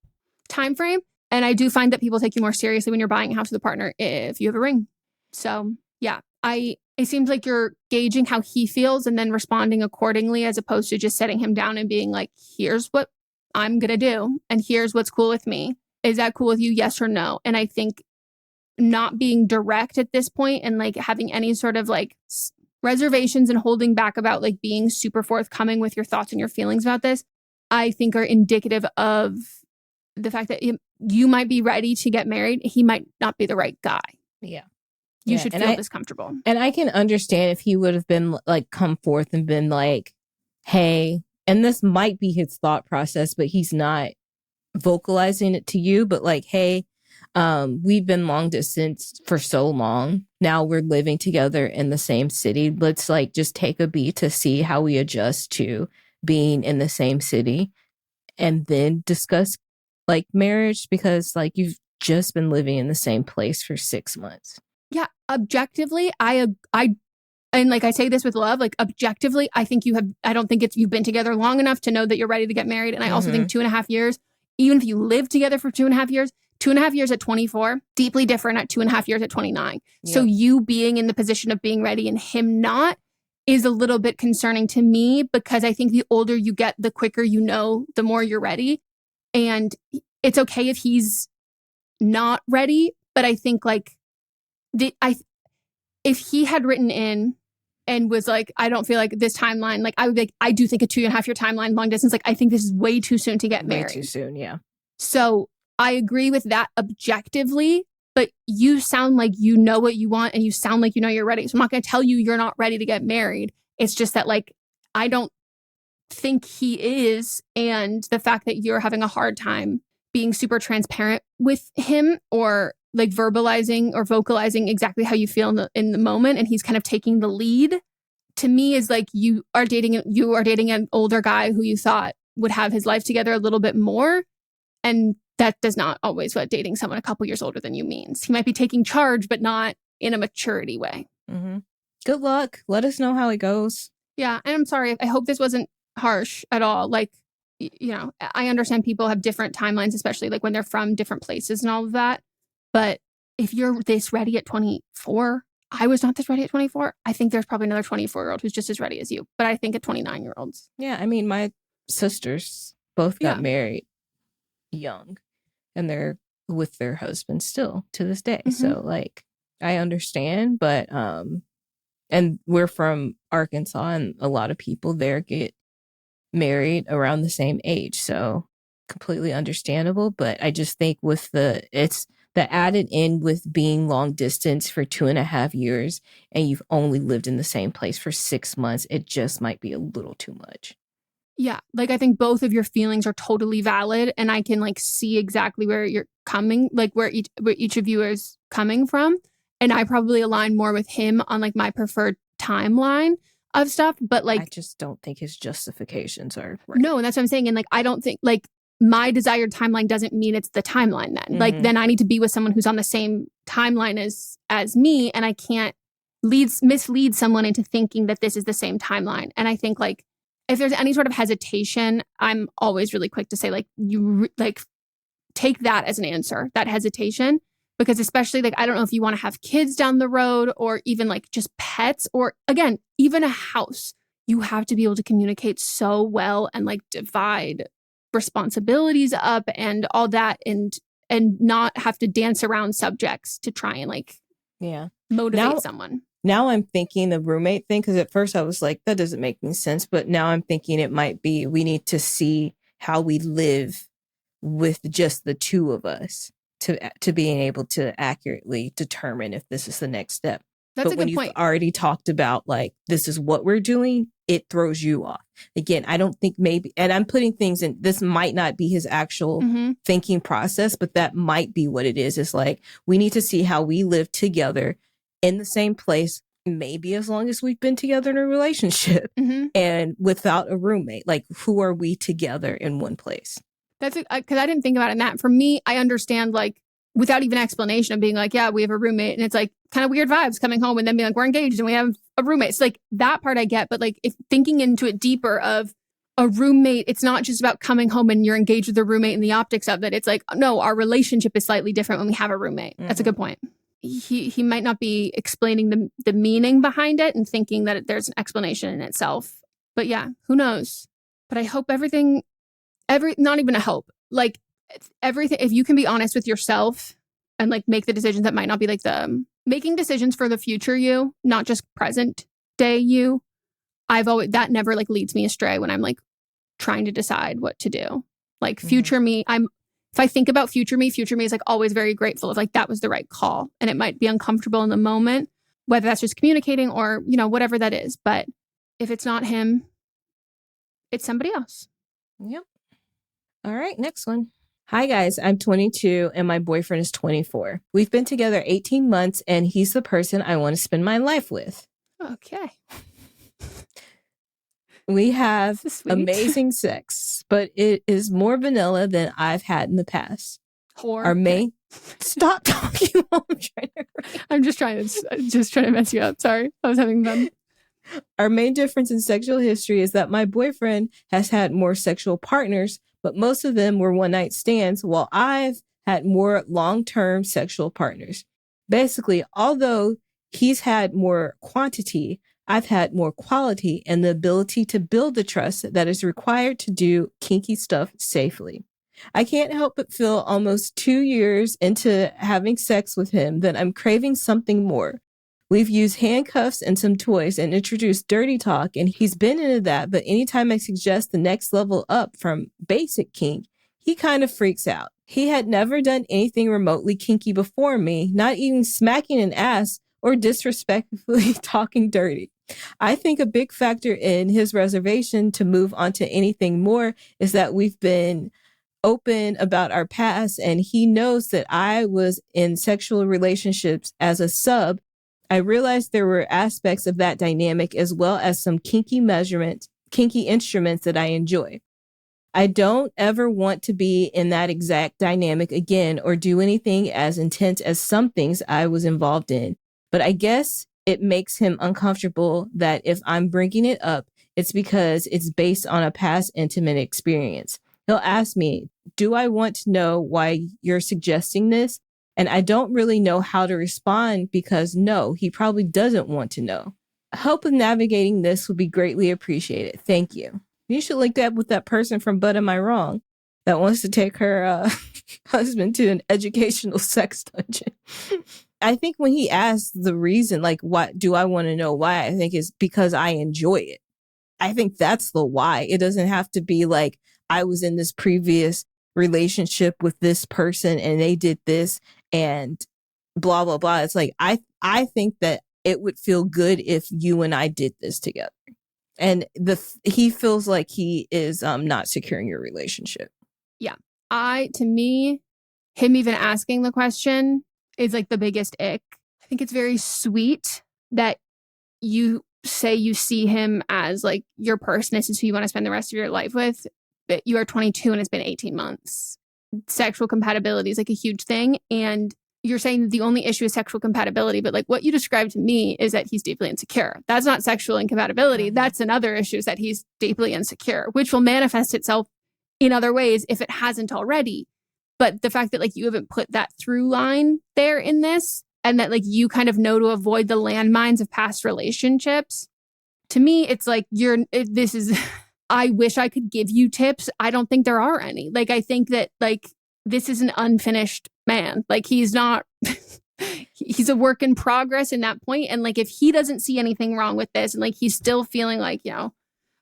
S4: time frame. And I do find that people take you more seriously when you're buying a house with a partner if you have a ring. So yeah, it seems like you're gauging how he feels and then responding accordingly, as opposed to just setting him down and being like, here's what I'm going to do. And here's what's cool with me. Is that cool with you? Yes or no? And I think not being direct at this point and like having any sort of like reservations and holding back about like being super forthcoming with your thoughts and your feelings about this, I think are indicative of the fact that you might be ready to get married. He might not be the right guy.
S5: Yeah.
S4: You should feel discomfortable.
S5: And I can understand if he would have been like, come forth and been like, hey, and this might be his thought process, but he's not vocalizing it to you, but like, hey, we've been long distance for so long. Now we're living together in the same city. Let's like just take a beat to see how we adjust to being in the same city and then discuss like marriage, because like you've just been living in the same place for 6 months.
S4: Yeah, objectively, I and like I say this with love, like objectively, I don't think you've been together long enough to know that you're ready to get married. And I also think 2.5 years, even if you live together for 2.5 years, 2.5 years at 24, deeply different at 2.5 years at 29. Yep. So you being in the position of being ready and him not is a little bit concerning to me, because I think the older you get, the quicker you know, the more you're ready. And it's okay if he's not ready, but I think like if he had written in and was like, I don't feel like this timeline, like I would be like, I do think a 2.5 year timeline, long distance, like I think this is way too soon to get married.
S5: Way too soon, yeah.
S4: So I agree with that objectively, but you sound like you know what you want and you sound like you know you're ready. So I'm not going to tell you you're not ready to get married. It's just that like, I don't think he is. And the fact that you're having a hard time being super transparent with him or like verbalizing or vocalizing exactly how you feel in the moment, and he's kind of taking the lead, to me is like you are dating an older guy who you thought would have his life together a little bit more. And that does not always what dating someone a couple years older than you means. He might be taking charge, but not in a maturity way.
S5: Mm-hmm. Good luck. Let us know how it goes.
S4: Yeah. And I'm sorry. I hope this wasn't harsh at all. Like, you know, I understand people have different timelines, especially like when they're from different places and all of that. But if you're this ready at 24, I was not this ready at 24. I think there's probably another 24-year-old who's just as ready as you. But I think at 29-year-olds.
S5: Yeah. I mean, my sisters both got married young and they're with their husbands still to this day. Mm-hmm. So like, I understand, but, and we're from Arkansas and a lot of people there get married around the same age. So completely understandable. But I just think with the added in with being long distance for 2.5 years and you've only lived in the same place for 6 months, it just might be a little too much.
S4: Yeah. Like I think both of your feelings are totally valid, and I can like see exactly where you're coming, like where each of you is coming from. And I probably align more with him on like my preferred timeline of stuff. But like,
S5: I just don't think his justifications are right.
S4: No, and that's what I'm saying. And like, I don't think like my desired timeline doesn't mean it's the timeline then. Mm-hmm. Like then I need to be with someone who's on the same timeline as me, and I can't mislead someone into thinking that this is the same timeline. And I think like if there's any sort of hesitation, I'm always really quick to say like take that as an answer, that hesitation, because especially like I don't know if you want to have kids down the road or even like just pets or again even a house. You have to be able to communicate so well and like divide responsibilities up and all that and not have to dance around subjects to try and like motivate someone.
S5: Now I'm thinking the roommate thing, because at first I was like, that doesn't make any sense. But now I'm thinking it might be we need to see how we live with just the two of us to being able to accurately determine if this is the next step.
S4: That's
S5: but
S4: a
S5: when
S4: good point.
S5: You've already talked about like, this is what we're doing, it throws you off. Again, I don't think maybe, and I'm putting things in, this might not be his actual thinking process, but that might be what it is. It's like, we need to see how we live together in the same place, maybe as long as we've been together in a relationship and without a roommate. Like, who are we together in one place?
S4: That's because I didn't think about it in that. For me, I understand like without even explanation of being like, yeah, we have a roommate. And it's like kind of weird vibes coming home and then being like, we're engaged and we have a roommate. So like that part I get. But like if thinking into it deeper of a roommate, it's not just about coming home and you're engaged with the roommate and the optics of it. It's like, no, our relationship is slightly different when we have a roommate. That's a good point. He might not be explaining the meaning behind it and thinking that there's an explanation in itself. But yeah, who knows? But I hope not even a hope, like everything, if you can be honest with yourself and like make the decisions that might not be like making decisions for the future you, not just present day you. That never like leads me astray when I'm like trying to decide what to do. Like future me, if I think about future me is like always very grateful of like that was the right call. And it might be uncomfortable in the moment, whether that's just communicating or, you know, whatever that is. But if it's not him, it's somebody else.
S5: Yep. All right, next one. Hi guys, I'm 22 and my boyfriend is 24. We've been together 18 months and he's the person I want to spend my life with.
S4: Okay.
S5: We have amazing sex, but it is more vanilla than I've had in the past.
S4: Whore.
S5: Stop talking while I'm trying to write.
S4: I'm just trying to mess you up. Sorry. I was having fun.
S5: Our main difference in sexual history is that my boyfriend has had more sexual partners, but most of them were one-night stands, while I've had more long-term sexual partners. Basically, although he's had more quantity, I've had more quality and the ability to build the trust that is required to do kinky stuff safely. I can't help but feel almost 2 years into having sex with him that I'm craving something more. We've used handcuffs and some toys and introduced dirty talk, and he's been into that. But anytime I suggest the next level up from basic kink, he kind of freaks out. He had never done anything remotely kinky before me, not even smacking an ass or disrespectfully talking dirty. I think a big factor in his reservation to move on to anything more is that we've been open about our past, and he knows that I was in sexual relationships as a sub. I realized there were aspects of that dynamic as well as some kinky instruments that I enjoy. I don't ever want to be in that exact dynamic again or do anything as intense as some things I was involved in. But I guess it makes him uncomfortable that if I'm bringing it up, it's because it's based on a past intimate experience. He'll ask me, do I want to know why you're suggesting this? And I don't really know how to respond because no, he probably doesn't want to know. Help with navigating this would be greatly appreciated. Thank you. You should link up with that person from But Am I Wrong that wants to take her husband to an educational sex dungeon. I think when he asks the reason, like, what do I want to know why? I think it's because I enjoy it. I think that's the why. It doesn't have to be like I was in this previous relationship with this person and they did this and blah, blah, blah. It's like, I think that it would feel good if you and I did this together. And he feels like he is not securing your relationship.
S4: Yeah. To me, him even asking the question is like the biggest ick. I think it's very sweet that you say you see him as like your person. This is who you want to spend the rest of your life with. But you are 22 and it's been 18 months. Sexual compatibility is like a huge thing. And you're saying the only issue is sexual compatibility. But like what you described to me is that he's deeply insecure. That's not sexual incompatibility. Mm-hmm. That's another issue, is that he's deeply insecure, which will manifest itself in other ways if it hasn't already. But the fact that like you haven't put that through line there in this, and that like you kind of know to avoid the landmines of past relationships, to me, it's like this is... I wish I could give you tips. I don't think there are any. Like, I think that like this is an unfinished man. Like he's not, he's a work in progress in that point. And like, if he doesn't see anything wrong with this and like, he's still feeling like, you know,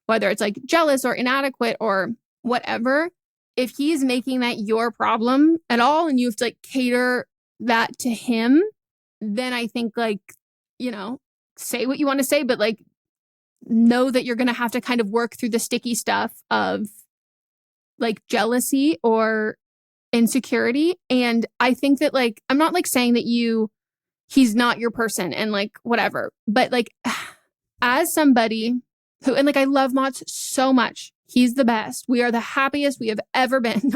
S4: whether it's like jealous or inadequate or whatever, if he's making that your problem at all and you have to like cater that to him, then I think like, you know, say what you want to say, but like, know that you're going to have to kind of work through the sticky stuff of like jealousy or insecurity. And I think that like, I'm not like saying that he's not your person and like whatever, but like as somebody who, and like I love Mott's so much. He's the best. We are the happiest we have ever been.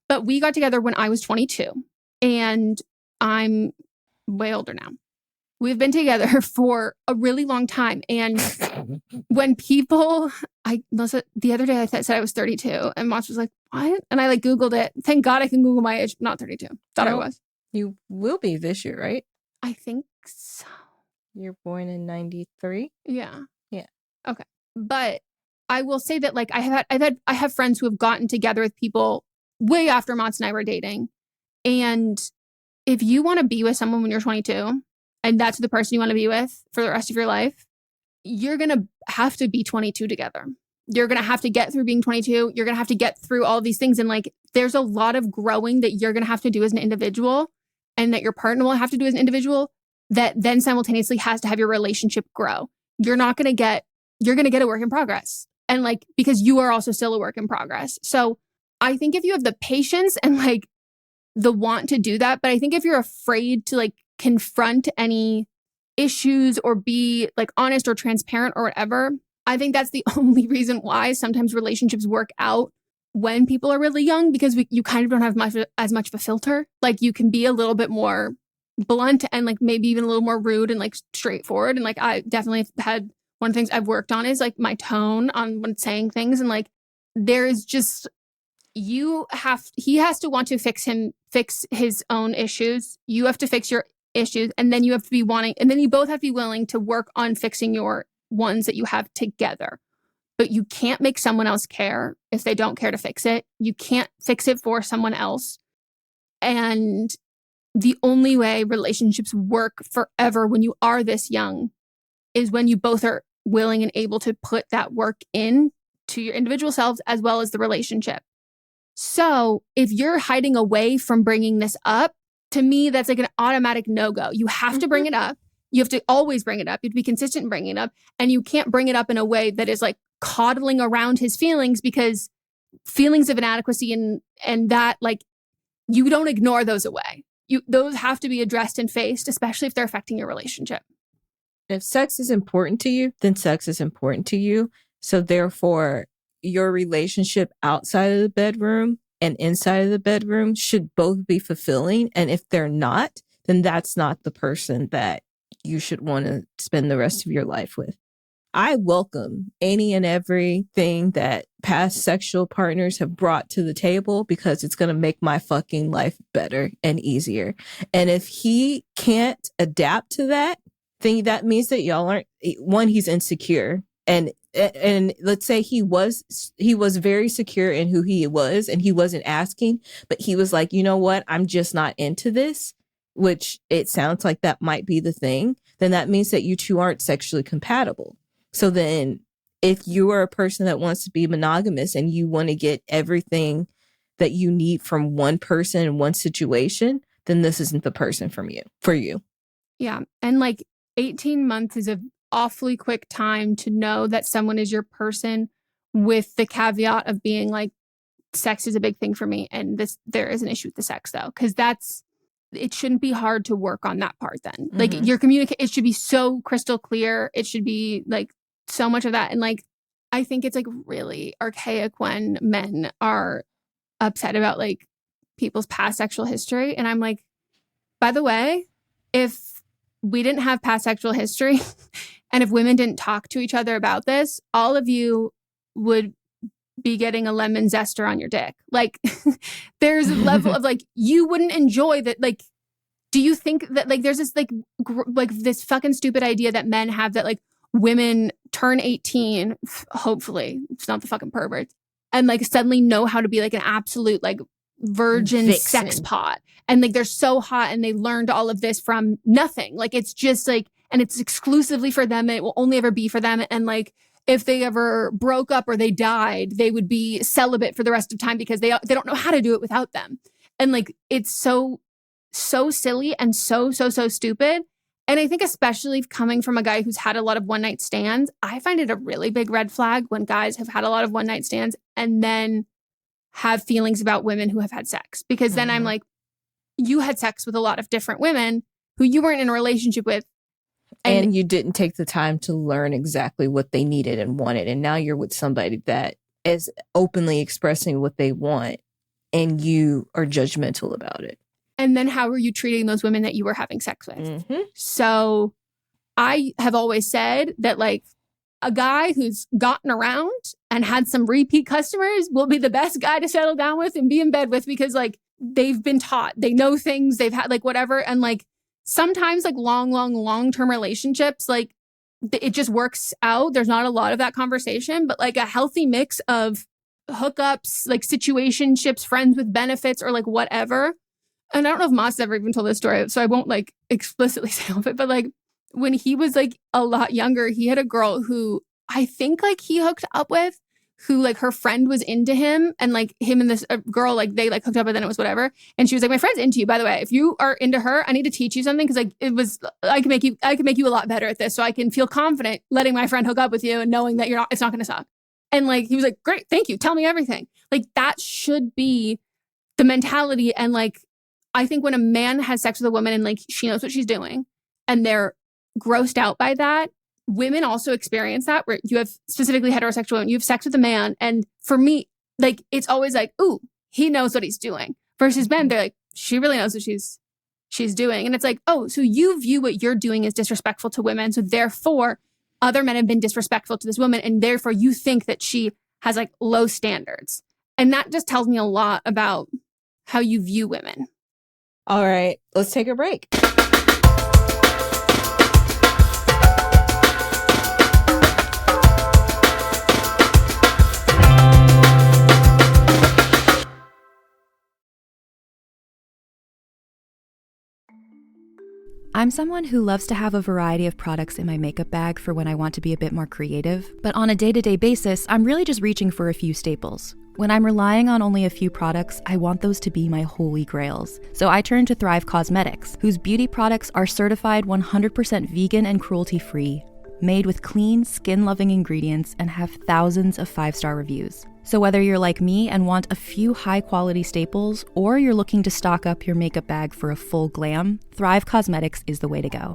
S4: But we got together when I was 22 and I'm way older now. We've been together for a really long time. And when people, the other day I said I was 32 and Moss was like, what? And I like Googled it. Thank God I can Google my age. Not 32. Thought I was.
S5: You will be this year, right?
S4: I think so.
S5: You're born in 93?
S4: Yeah.
S5: Yeah.
S4: Okay. But I will say that like I have friends who have gotten together with people way after Mott's and I were dating. And if you want to be with someone when you're 22, and that's the person you want to be with for the rest of your life, you're going to have to be 22 together. You're going to have to get through being 22. You're going to have to get through all of these things. And like, there's a lot of growing that you're going to have to do as an individual and that your partner will have to do as an individual that then simultaneously has to have your relationship grow. You're going to get a work in progress. And like, because you are also still a work in progress. So I think if you have the patience and like the want to do that, but I think if you're afraid to like confront any issues or be like honest or transparent or whatever, I think that's the only reason why sometimes relationships work out when people are really young, because you kind of don't have as much of a filter. Like you can be a little bit more blunt and like maybe even a little more rude and like straightforward. And like I definitely had one of the things I've worked on is like my tone on when saying things. And like there is just he has to want to fix his own issues. You have to fix your issues, and then you have to be wanting, and then you both have to be willing to work on fixing your ones that you have together. But you can't make someone else care if they don't care to fix it. You can't fix it for someone else. And the only way relationships work forever when you are this young is when you both are willing and able to put that work in to your individual selves as well as the relationship. So if you're hiding away from bringing this up, to me, that's like an automatic no-go. You have to bring it up. You have to always bring it up. You have to be consistent in bringing it up. And you can't bring it up in a way that is like coddling around his feelings, because feelings of inadequacy and that, like, you don't ignore those away. Those have to be addressed and faced, especially if they're affecting your relationship.
S5: If sex is important to you, then sex is important to you. So therefore, your relationship outside of the bedroom and inside of the bedroom should both be fulfilling. And if they're not, then that's not the person that you should want to spend the rest of your life with. I welcome any and everything that past sexual partners have brought to the table, because it's going to make my fucking life better and easier. And if he can't adapt to that, then that means that y'all aren't, one, he's insecure. And let's say he was very secure in who he was, and he wasn't asking, but he was like, you know what, I'm just not into this, which it sounds like that might be the thing. Then that means that you two aren't sexually compatible. So then if you are a person that wants to be monogamous and you want to get everything that you need from one person in one situation, then this isn't the person for you.
S4: Yeah. And like 18 months is a awfully quick time to know that someone is your person, with the caveat of being like, sex is a big thing for me, and there is an issue with the sex though, because it shouldn't be hard to work on that part then. Like your it should be so crystal clear. It should be like so much of that. And like I think it's like really archaic when men are upset about like people's past sexual history. And I'm like, by the way, if we didn't have past sexual history and if women didn't talk to each other about this, all of you would be getting a lemon zester on your dick. Like there's a level of like, you wouldn't enjoy that. Like, do you think that like there's this like this fucking stupid idea that men have that like women turn 18, hopefully it's not the fucking perverts, and like suddenly know how to be like an absolute like virgin
S5: Vixen.
S4: sex pot, and like they're so hot and they learned all of this from nothing. Like it's just like, and it's exclusively for them, and it will only ever be for them. And like if they ever broke up or they died, they would be celibate for the rest of time because they don't know how to do it without them. And like it's so silly and so stupid. And I think especially coming from a guy who's had a lot of one night stands, I find it a really big red flag when guys have had a lot of one night stands and then have feelings about women who have had sex. Because then I'm like, you had sex with a lot of different women who you weren't in a relationship with.
S5: And you didn't take the time to learn exactly what they needed and wanted. And now you're with somebody that is openly expressing what they want, and you are judgmental about it.
S4: And then how are you treating those women that you were having sex with? So I have always said that like a guy who's gotten around and had some repeat customers will be the best guy to settle down with and be in bed with, because they've been taught, they know things, they've had like whatever. And like sometimes like long-term relationships, like it just works out. There's not a lot of that conversation, but like a healthy mix of hookups, like situationships, friends with benefits, or like whatever. And I don't know if Moss ever even told this story, so I won't like explicitly say all of it, but like when he was like a lot younger, he had a girl who I think like he hooked up with, who like her friend was into him, and like him and this girl, like they like hooked up, and then it was whatever. And she was like, my friend's into you, by the way. If you are into her, I need to teach you something, because like I can make you a lot better at this, so I can feel confident letting my friend hook up with you and knowing that it's not going to suck. And like he was like, great, thank you, tell me everything. Like that should be the mentality. And like I think when a man has sex with a woman and like she knows what she's doing and they're grossed out by that, women also experience that, where you have specifically heterosexual women, you have sex with a man. And for me, like, it's always like, ooh, he knows what he's doing, versus men. They're like, she really knows what she's she's doing. And it's like, oh, so you view what you're doing as disrespectful to women. So therefore, other men have been disrespectful to this woman. And therefore, you think that she has like low standards. And that just tells me a lot about how you view women.
S5: All right, let's take a break.
S1: I'm someone who loves to have a variety of products in my makeup bag for when I want to be a bit more creative, but on a day-to-day basis, I'm really just reaching for a few staples. When I'm relying on only a few products, I want those to be my holy grails. So I turn to Thrive Cosmetics, whose beauty products are certified 100% vegan and cruelty-free, made with clean, skin-loving ingredients, and have thousands of 5-star reviews. So whether you're like me and want a few high-quality staples, or you're looking to stock up your makeup bag for a full glam, Thrive Cosmetics is the way to go.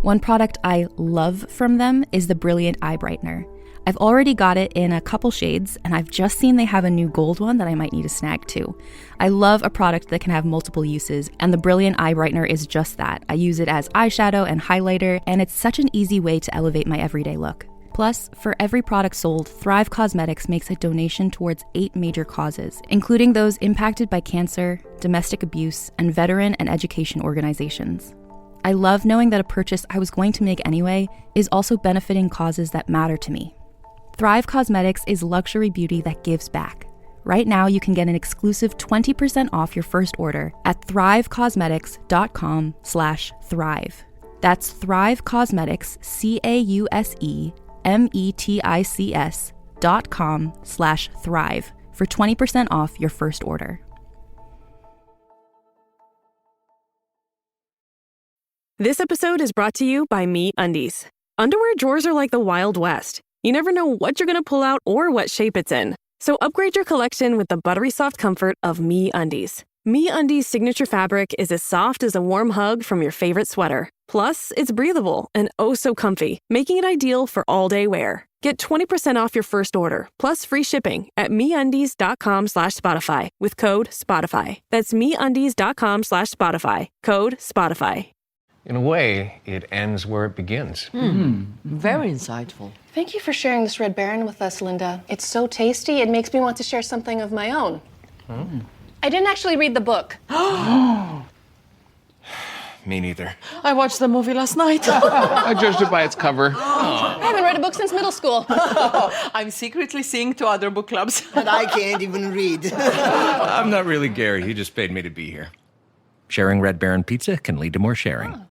S1: One product I love from them is the Brilliant Eye Brightener. I've already got it in a couple shades, and I've just seen they have a new gold one that I might need to snag too. I love a product that can have multiple uses, and the Brilliant Eye Brightener is just that. I use it as eyeshadow and highlighter, and it's such an easy way to elevate my everyday look. Plus, for every product sold, Thrive Cosmetics makes a donation towards 8 major causes, including those impacted by cancer, domestic abuse, and veteran and education organizations. I love knowing that a purchase I was going to make anyway is also benefiting causes that matter to me. Thrive Cosmetics is luxury beauty that gives back. Right now, you can get an exclusive 20% off your first order at thrivecosmetics.com/thrive. That's Thrive Cosmetics, CAUSEMETICS.com/thrive for 20% off your first order.
S7: This episode is brought to you by MeUndies. Underwear drawers are like the Wild West. You never know what you're going to pull out or what shape it's in. So upgrade your collection with the buttery soft comfort of MeUndies. MeUndies' signature fabric is as soft as a warm hug from your favorite sweater. Plus, it's breathable and oh so comfy, making it ideal for all-day wear. Get 20% off your first order, plus free shipping at MeUndies.com/Spotify with code SPOTIFY. That's MeUndies.com/Spotify, code SPOTIFY.
S8: In a way, it ends where it begins.
S9: Very insightful.
S10: Thank you for sharing this Red Baron with us, Linda. It's so tasty, it makes me want to share something of my own. I didn't actually read the book.
S8: Me neither.
S9: I watched the movie last night.
S8: I judged it by its cover.
S10: I haven't read a book since middle school.
S9: I'm secretly seeing 2 other book clubs.
S11: And I can't even read.
S8: I'm not really Gary. He just paid me to be here. Sharing Red Baron pizza can lead to more sharing.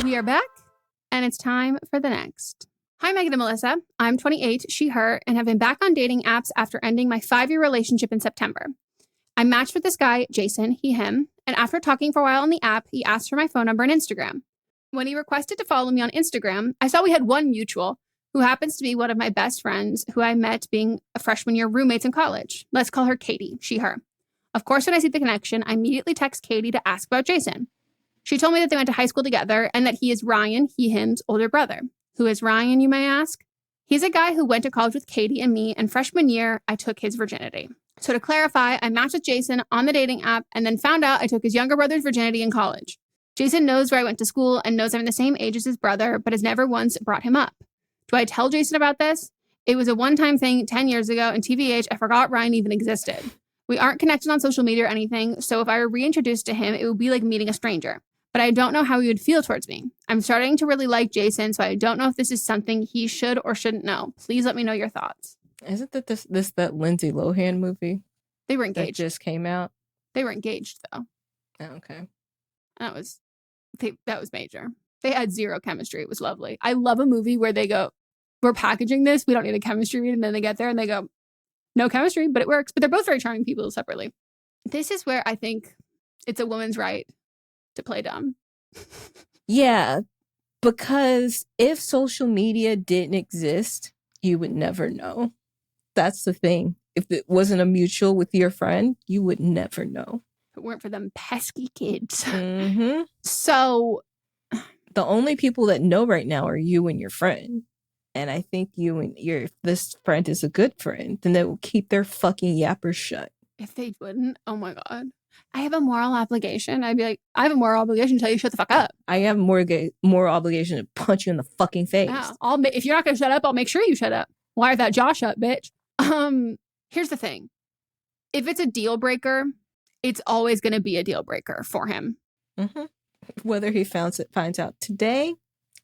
S4: We are back, and it's time for the next. Hi, Meghan and Melisa. I'm 28, she, her, and have been back on dating apps after ending my 5-year relationship in September. I matched with this guy, Jason, he, him, and after talking for a while on the app, he asked for my phone number and Instagram. When he requested to follow me on Instagram, I saw we had one mutual, who happens to be one of my best friends who I met being a freshman year roommates in college. Let's call her Katie, she, her. Of course, when I see the connection, I immediately text Katie to ask about Jason. She told me that they went to high school together and that he is Ryan, he, him's older brother. Who is Ryan, you may ask? He's a guy who went to college with Katie and me, and freshman year, I took his virginity. So to clarify, I matched with Jason on the dating app and then found out I took his younger brother's virginity in college. Jason knows where I went to school and knows I'm the same age as his brother, but has never once brought him up. Do I tell Jason about this? It was a one-time thing 10 years ago, and TBH, I forgot Ryan even existed. We aren't connected on social media or anything, so if I were reintroduced to him, it would be like meeting a stranger. But I don't know how he would feel towards me. I'm starting to really like Jason, so I don't know if this is something he should or shouldn't know. Please let me know your thoughts.
S5: Isn't that that Lindsay Lohan movie
S4: They were
S5: that
S4: engaged.
S5: just came out?
S4: They were engaged, though.
S5: Oh, okay.
S4: That was major. They had zero chemistry. It was lovely. I love a movie where they go, we're packaging this, we don't need a chemistry read, and then they get there and they go, no chemistry, but it works. But they're both very charming people separately. This is where I think it's a woman's right to play dumb.
S5: Yeah, because if social media didn't exist, you would never know. That's the thing. If it wasn't a mutual with your friend, you would never know.
S4: If it weren't for them pesky kids.
S5: Mm-hmm.
S4: So
S5: the only people that know right now are you and your friend. And I think you and this friend is a good friend, then they will keep their fucking yappers shut.
S4: If they wouldn't, oh my God. I have a moral obligation. I'd be like, I have a moral obligation to tell you shut the fuck up.
S5: I have moral obligation to punch you in the fucking face.
S4: Yeah, if you're not going to shut up, I'll make sure you shut up. Wire that jaw shut, bitch. Here's the thing. If it's a deal breaker, it's always going to be a deal breaker for him.
S5: Mm-hmm. Whether he finds out today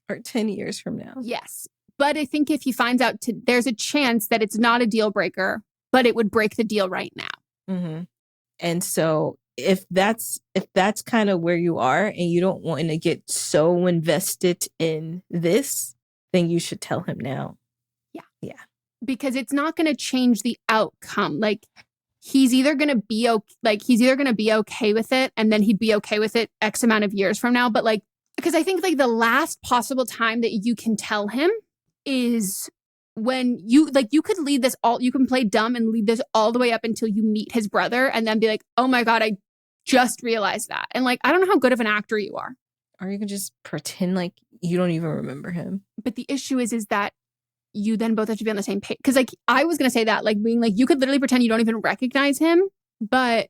S5: or 10 years from now.
S4: Yes. But I think if he finds out, there's a chance that it's not a deal breaker, but it would break the deal right now.
S5: Mm-hmm. And so if that's kind of where you are and you don't want to get so invested in this, then you should tell him now. Yeah.
S4: Because it's not going to change the outcome. Like, he's either going to be okay with it, and then he'd be okay with it X amount of years from now. But like, because I think like the last possible time that you can tell him is when you could lead this you can play dumb and lead this all the way up until you meet his brother and then be like, oh my God, I just realized that. And like, I don't know how good of an actor you are.
S5: Or you can just pretend like you don't even remember him.
S4: But the issue is that you then both have to be on the same page. Because like, I was going to say that, like being like, you could literally pretend you don't even recognize him. But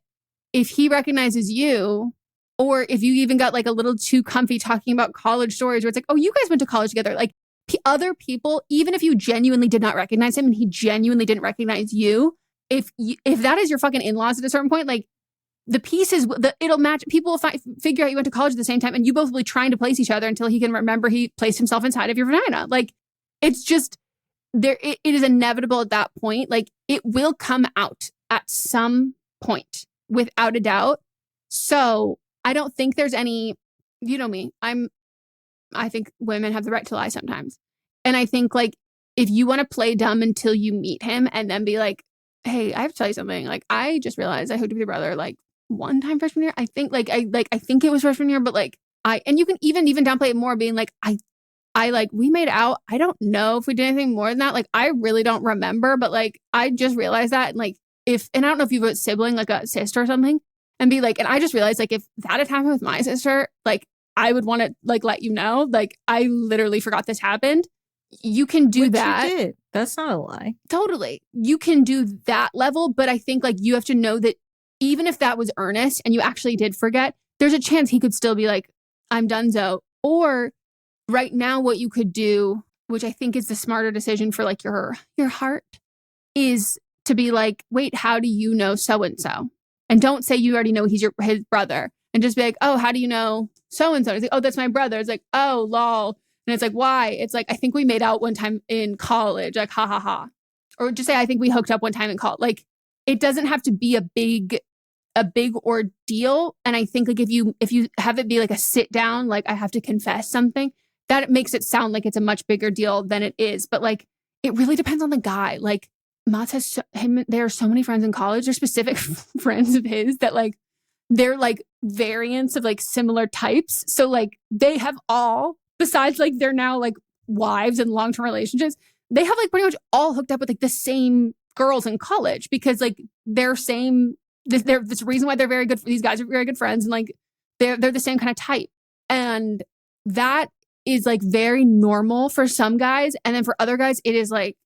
S4: if he recognizes you, or if you even got like a little too comfy talking about college stories where it's like, oh, you guys went to college together. Like other people, even if you genuinely did not recognize him and he genuinely didn't recognize you, if that is your fucking in-laws at a certain point, like the pieces, it'll match. People will figure out you went to college at the same time and you both will be trying to place each other until he can remember he placed himself inside of your vagina. Like, it's just there. It is inevitable at that point. Like, it will come out at some point without a doubt. So I don't think there's any, you know me, I think women have the right to lie sometimes. And I think like, if you want to play dumb until you meet him and then be like, hey, I have to tell you something. Like, I just realized I hooked up with your brother like one time freshman year. I think I think it was freshman year, but like and you can even downplay it more being like, I like, we made out. I don't know if we did anything more than that. Like, I really don't remember, but like, I just realized that. And like, and I don't know if you have a sibling, like a sister or something, and be like, and I just realized like, if that had happened with my sister, like, I would want to like let you know, like, I literally forgot this happened. You can do that.
S5: You did. That's not a lie.
S4: Totally. You can do that level, but I think like you have to know that even if that was earnest and you actually did forget, there's a chance he could still be like, I'm donezo. Or right now, what you could do, which I think is the smarter decision for like your heart, is to be like, wait, how do you know so-and-so? And don't say you already know he's his brother. And just be like, oh, how do you know so-and-so? It's like, oh, that's my brother. It's like, oh, lol. And it's like, why? It's like, I think we made out one time in college. Like, ha, ha, ha. Or just say, I think we hooked up one time in college. Like, it doesn't have to be a big ordeal. And I think like if you have it be like a sit down, like I have to confess something, that makes it sound like it's a much bigger deal than it is. But like, it really depends on the guy. Like, Mats has there are so many friends in college. They're specific friends of his that like, they're like variants of like similar types. So like they have all, besides like they're now like wives and long-term relationships, they have like pretty much all hooked up with like the same girls in college because like they're this reason why they're very good. These guys are very good friends and like they're the same kind of type. And that is like very normal for some guys. And then for other guys, it is like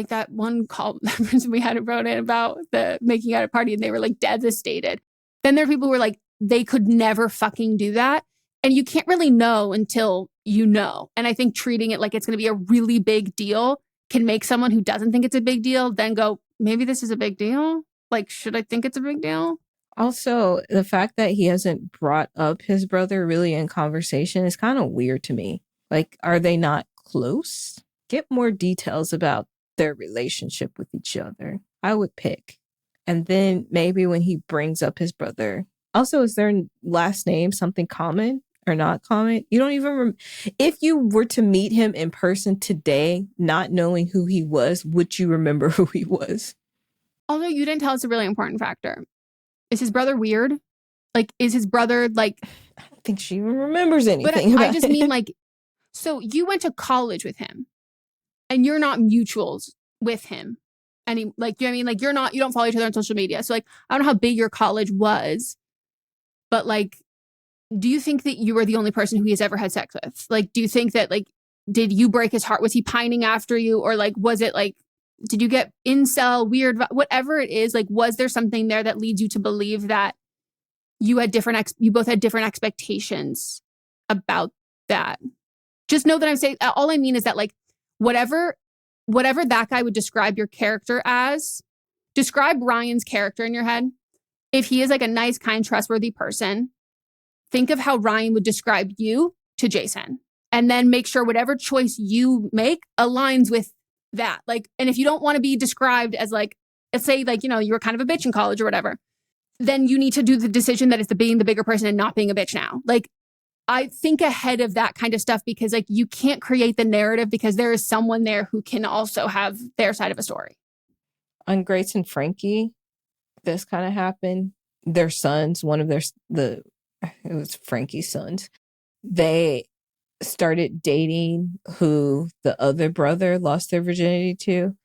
S4: that one call we had wrote in about the making out a party and they were like devastated. Then there are people who were like, they could never fucking do that. And you can't really know until you know. And I think treating it like it's going to be a really big deal can make someone who doesn't think it's a big deal then go, maybe this is a big deal. Like, should I think it's a big deal?
S5: Also, the fact that he hasn't brought up his brother really in conversation is kind of weird to me. Like, are they not close? Get more details about their relationship with each other. I would pick. And then maybe when he brings up his brother, also, is their last name something common or not common? You don't even if you were to meet him in person today, not knowing who he was, would you remember who he was?
S4: Although you didn't tell us a really important factor. Is his brother weird? Like, is his brother like...
S5: I don't think she even remembers anything
S4: But
S5: about
S4: I just
S5: it.
S4: mean like, so you went to college with him and you're not mutuals with him. And he, like, you know what I mean? Like, you don't follow each other on social media. So like, I don't know how big your college was, but like, do you think that you were the only person who he has ever had sex with? Like, do you think that like, did you break his heart? Was he pining after you? Or like, was it like did you get incel, weird, whatever it is, like, was there something there that leads you to believe that you both had different expectations about that? Just know that I'm saying, all I mean is that, like, whatever that guy would describe your character as, describe Ryan's character in your head. If he is like a nice, kind, trustworthy person, think of how Ryan would describe you to Jason. And then make sure whatever choice you make aligns with that. Like, and if you don't want to be described as like, let's say like, you know, you were kind of a bitch in college or whatever, then you need to do the decision that it's being the bigger person and not being a bitch now. Like, I think ahead of that kind of stuff, because like you can't create the narrative because there is someone there who can also have their side of a story.
S5: On Grace and Frankie, this kind of happened. Their sons, it was Frankie's sons, they started dating who the other brother lost their virginity to,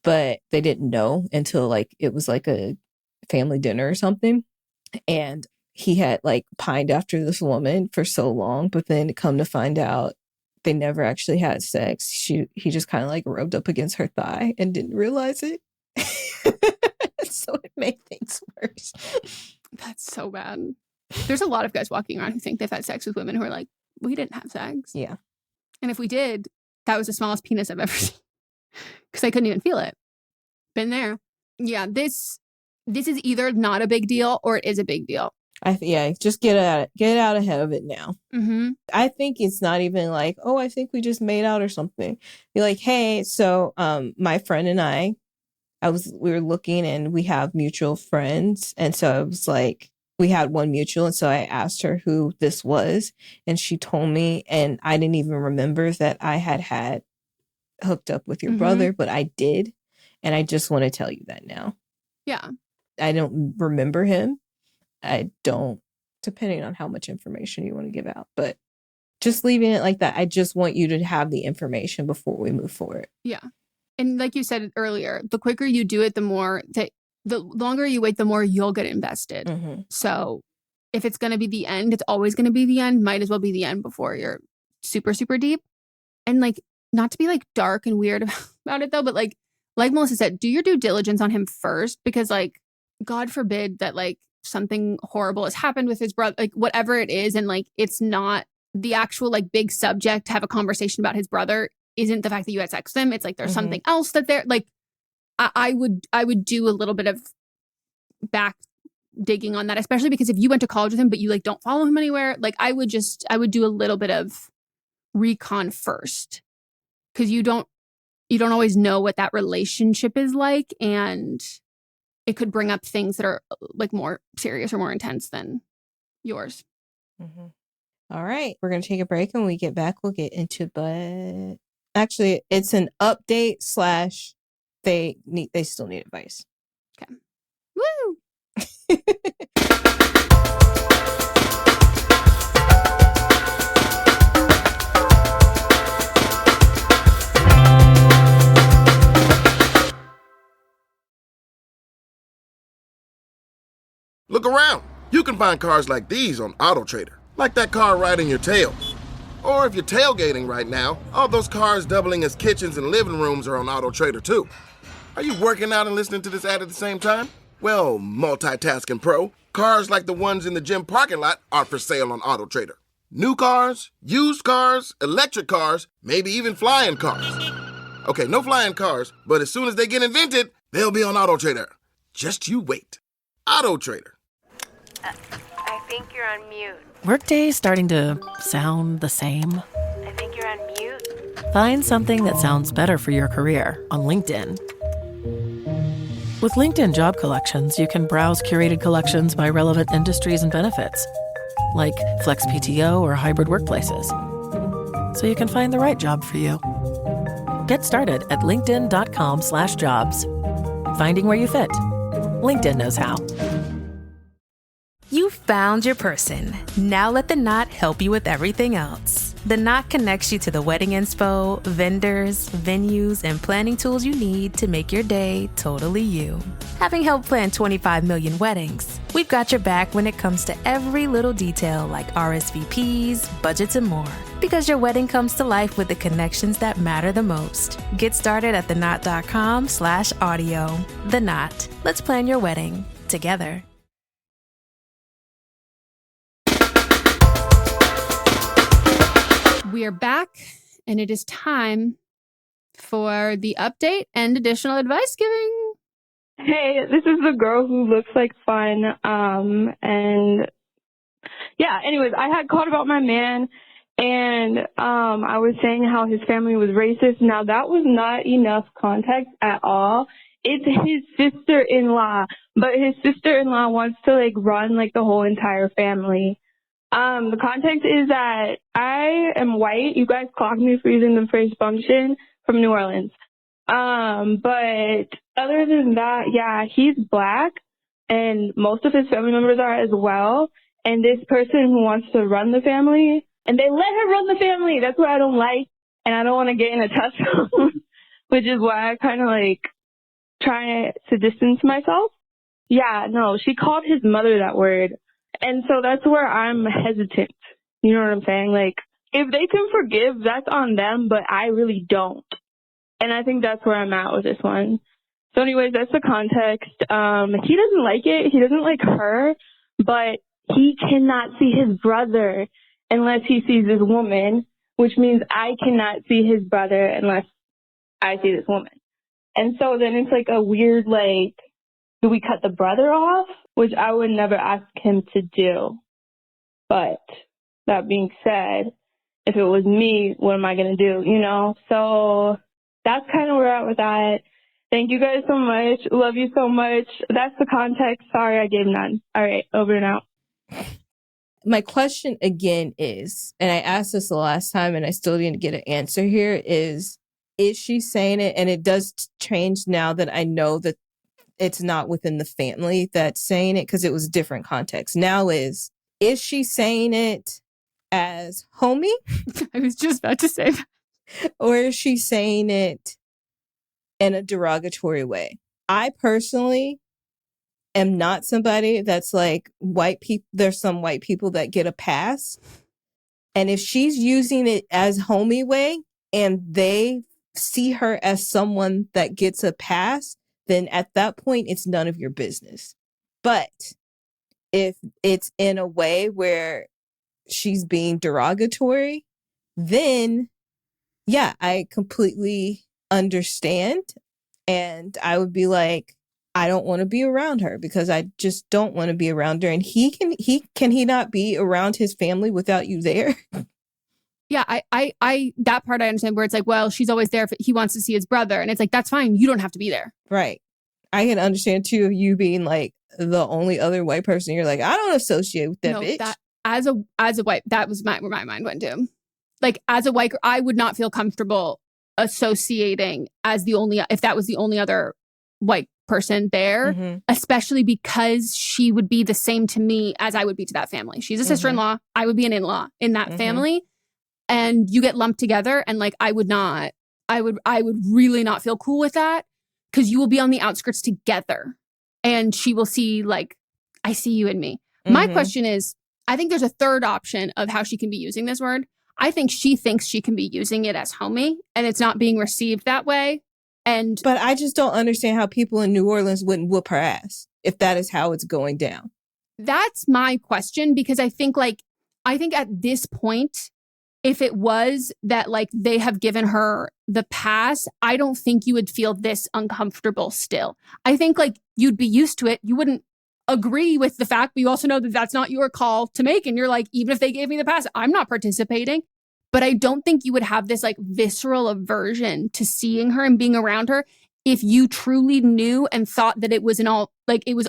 S5: but they didn't know until like it was like a family dinner or something. And he had like pined after this woman for so long, but then come to find out they never actually had sex. He just kind of like rubbed up against her thigh and didn't realize it. So it made things worse.
S4: That's so bad. There's a lot of guys walking around who think they've had sex with women who are like, we didn't have sex.
S5: Yeah.
S4: And if we did, that was the smallest penis I've ever seen. Because I couldn't even feel it. Been there. Yeah, this is either not a big deal or it is a big deal.
S5: Just get out ahead of it now.
S4: Mm-hmm.
S5: I think it's not even like, oh, I think we just made out or something. You're like, hey, so my friend and we were looking and we have mutual friends. And so it was like, we had one mutual. And so I asked her who this was. And she told me, and I didn't even remember that I had hooked up with your brother, but I did. And I just want to tell you that now.
S4: Yeah.
S5: I don't remember him. I don't, depending on how much information you want to give out. But just leaving it like that, I just want you to have the information before we move forward.
S4: Yeah. And like you said earlier, the quicker you do it, the longer you wait, the more you'll get invested.
S5: Mm-hmm.
S4: So if it's going to be the end, it's always going to be the end. Might as well be the end before you're super, super deep. And like, not to be like dark and weird about it though, but like Melissa said, do your due diligence on him first, because like, God forbid that like something horrible has happened with his brother, like whatever it is. And like, it's not the actual like big subject to have a conversation about his brother isn't the fact that you had sex with him. It's like, there's something else that they're like, I would do a little bit of back digging on that, especially because if you went to college with him, but you like don't follow him anywhere, like I would do a little bit of recon first, because you don't always know what that relationship is like, and it could bring up things that are like more serious or more intense than yours.
S5: Mm-hmm. All right, we're gonna take a break, and when we get back, we'll get into but actually it's an update / they still need advice.
S4: Okay. Woo!
S12: Look around. You can find cars like these on AutoTrader, like that car riding your tail. Or if you're tailgating right now, all those cars doubling as kitchens and living rooms are on AutoTrader too. Are you working out and listening to this ad at the same time? Well, multitasking pro, cars like the ones in the gym parking lot are for sale on AutoTrader. New cars, used cars, electric cars, maybe even flying cars. Okay, no flying cars, but as soon as they get invented, they'll be on AutoTrader. Just you wait. AutoTrader.
S13: I think you're on mute.
S14: Workday starting to sound the same?
S13: I think you're on mute.
S14: Find something that sounds better for your career on LinkedIn. With LinkedIn Job Collections, you can browse curated collections by relevant industries and benefits, like flex PTO or hybrid workplaces, so you can find the right job for you. Get started at linkedin.com/jobs. Finding where you fit. LinkedIn knows how.
S15: You found your person. Now let the Knot help you with everything else. The Knot connects you to the wedding inspo, vendors, venues, and planning tools you need to make your day totally you. Having helped plan 25 million weddings, we've got your back when it comes to every little detail like RSVPs, budgets, and more. because your wedding comes to life with the connections that matter the most. Get started at theknot.com/audio. The Knot. Let's plan your wedding together.
S4: We are back, and it is time for the update and additional advice giving.
S16: Hey, this is the girl who looks like fun. And yeah, anyways, I had called about my man, and I was saying how his family was racist. Now, that was not enough context at all. It's his sister-in-law, but his sister-in-law wants to like run like the whole entire family. The context is that I am white. You guys clocked me for using the phrase function from New Orleans. But other than that, yeah, he's black and most of his family members are as well. And this person who wants to run the family, and they let her run the family. That's what I don't like. And I don't want to get in a tussle, which is why I kind of like try to distance myself. Yeah, no, she called his mother that word. And so that's where I'm hesitant. You know what I'm saying? Like, if they can forgive, that's on them, but I really don't. And I think that's where I'm at with this one. So anyways, that's the context. He doesn't like it. He doesn't like her, but he cannot see his brother unless he sees this woman, which means I cannot see his brother unless I see this woman. And so then it's like a weird, like, do we cut the brother off? Which I would never ask him to do. But that being said, if it was me, what am I going to do? You know? So that's kind of where I'm at with that. Thank you guys so much. Love you so much. That's the context. Sorry I gave none. All right, over and out.
S5: My question again is, and I asked this the last time and I still didn't get an answer here, is she saying it? And it does change now that I know that it's not within the family that's saying it, because it was different context. Now is she saying it as homie?
S4: I was just about to say that.
S5: Or is she saying it in a derogatory way? I personally am not somebody that's like white people. There's some white people that get a pass. And if she's using it as homie way and they see her as someone that gets a pass, then at that point, it's none of your business. But if it's in a way where she's being derogatory, then yeah, I completely understand. And I would be like, I don't want to be around her because I just don't want to be around her. And can he not be around his family without you there?
S4: Yeah, I that part I understand, where it's like, well, she's always there if he wants to see his brother. And it's like, that's fine. You don't have to be there.
S5: Right. I can understand too, you being like the only other white person. You're like, I don't associate with that bitch.
S4: That, as a white, that was where my mind went to. Like, as a white girl, I would not feel comfortable associating if that was the only other white person there, especially because she would be the same to me as I would be to that family. She's a sister-in-law. I would be an in-law in that family. And you get lumped together, and like, I would really not feel cool with that, because you will be on the outskirts together and she will see, like, I see you in me. My question is, I think there's a third option of how she can be using this word. I think she thinks she can be using it as homie, and it's not being received that way. But
S5: I just don't understand how people in New Orleans wouldn't whoop her ass if that is how it's going down.
S4: That's my question, because I think at this point, if it was that like they have given her the pass, I don't think you would feel this uncomfortable still. I think like you'd be used to it. You wouldn't agree with the fact, but you also know that that's not your call to make. And you're like, even if they gave me the pass, I'm not participating. But I don't think you would have this like visceral aversion to seeing her and being around her if you truly knew and thought that it was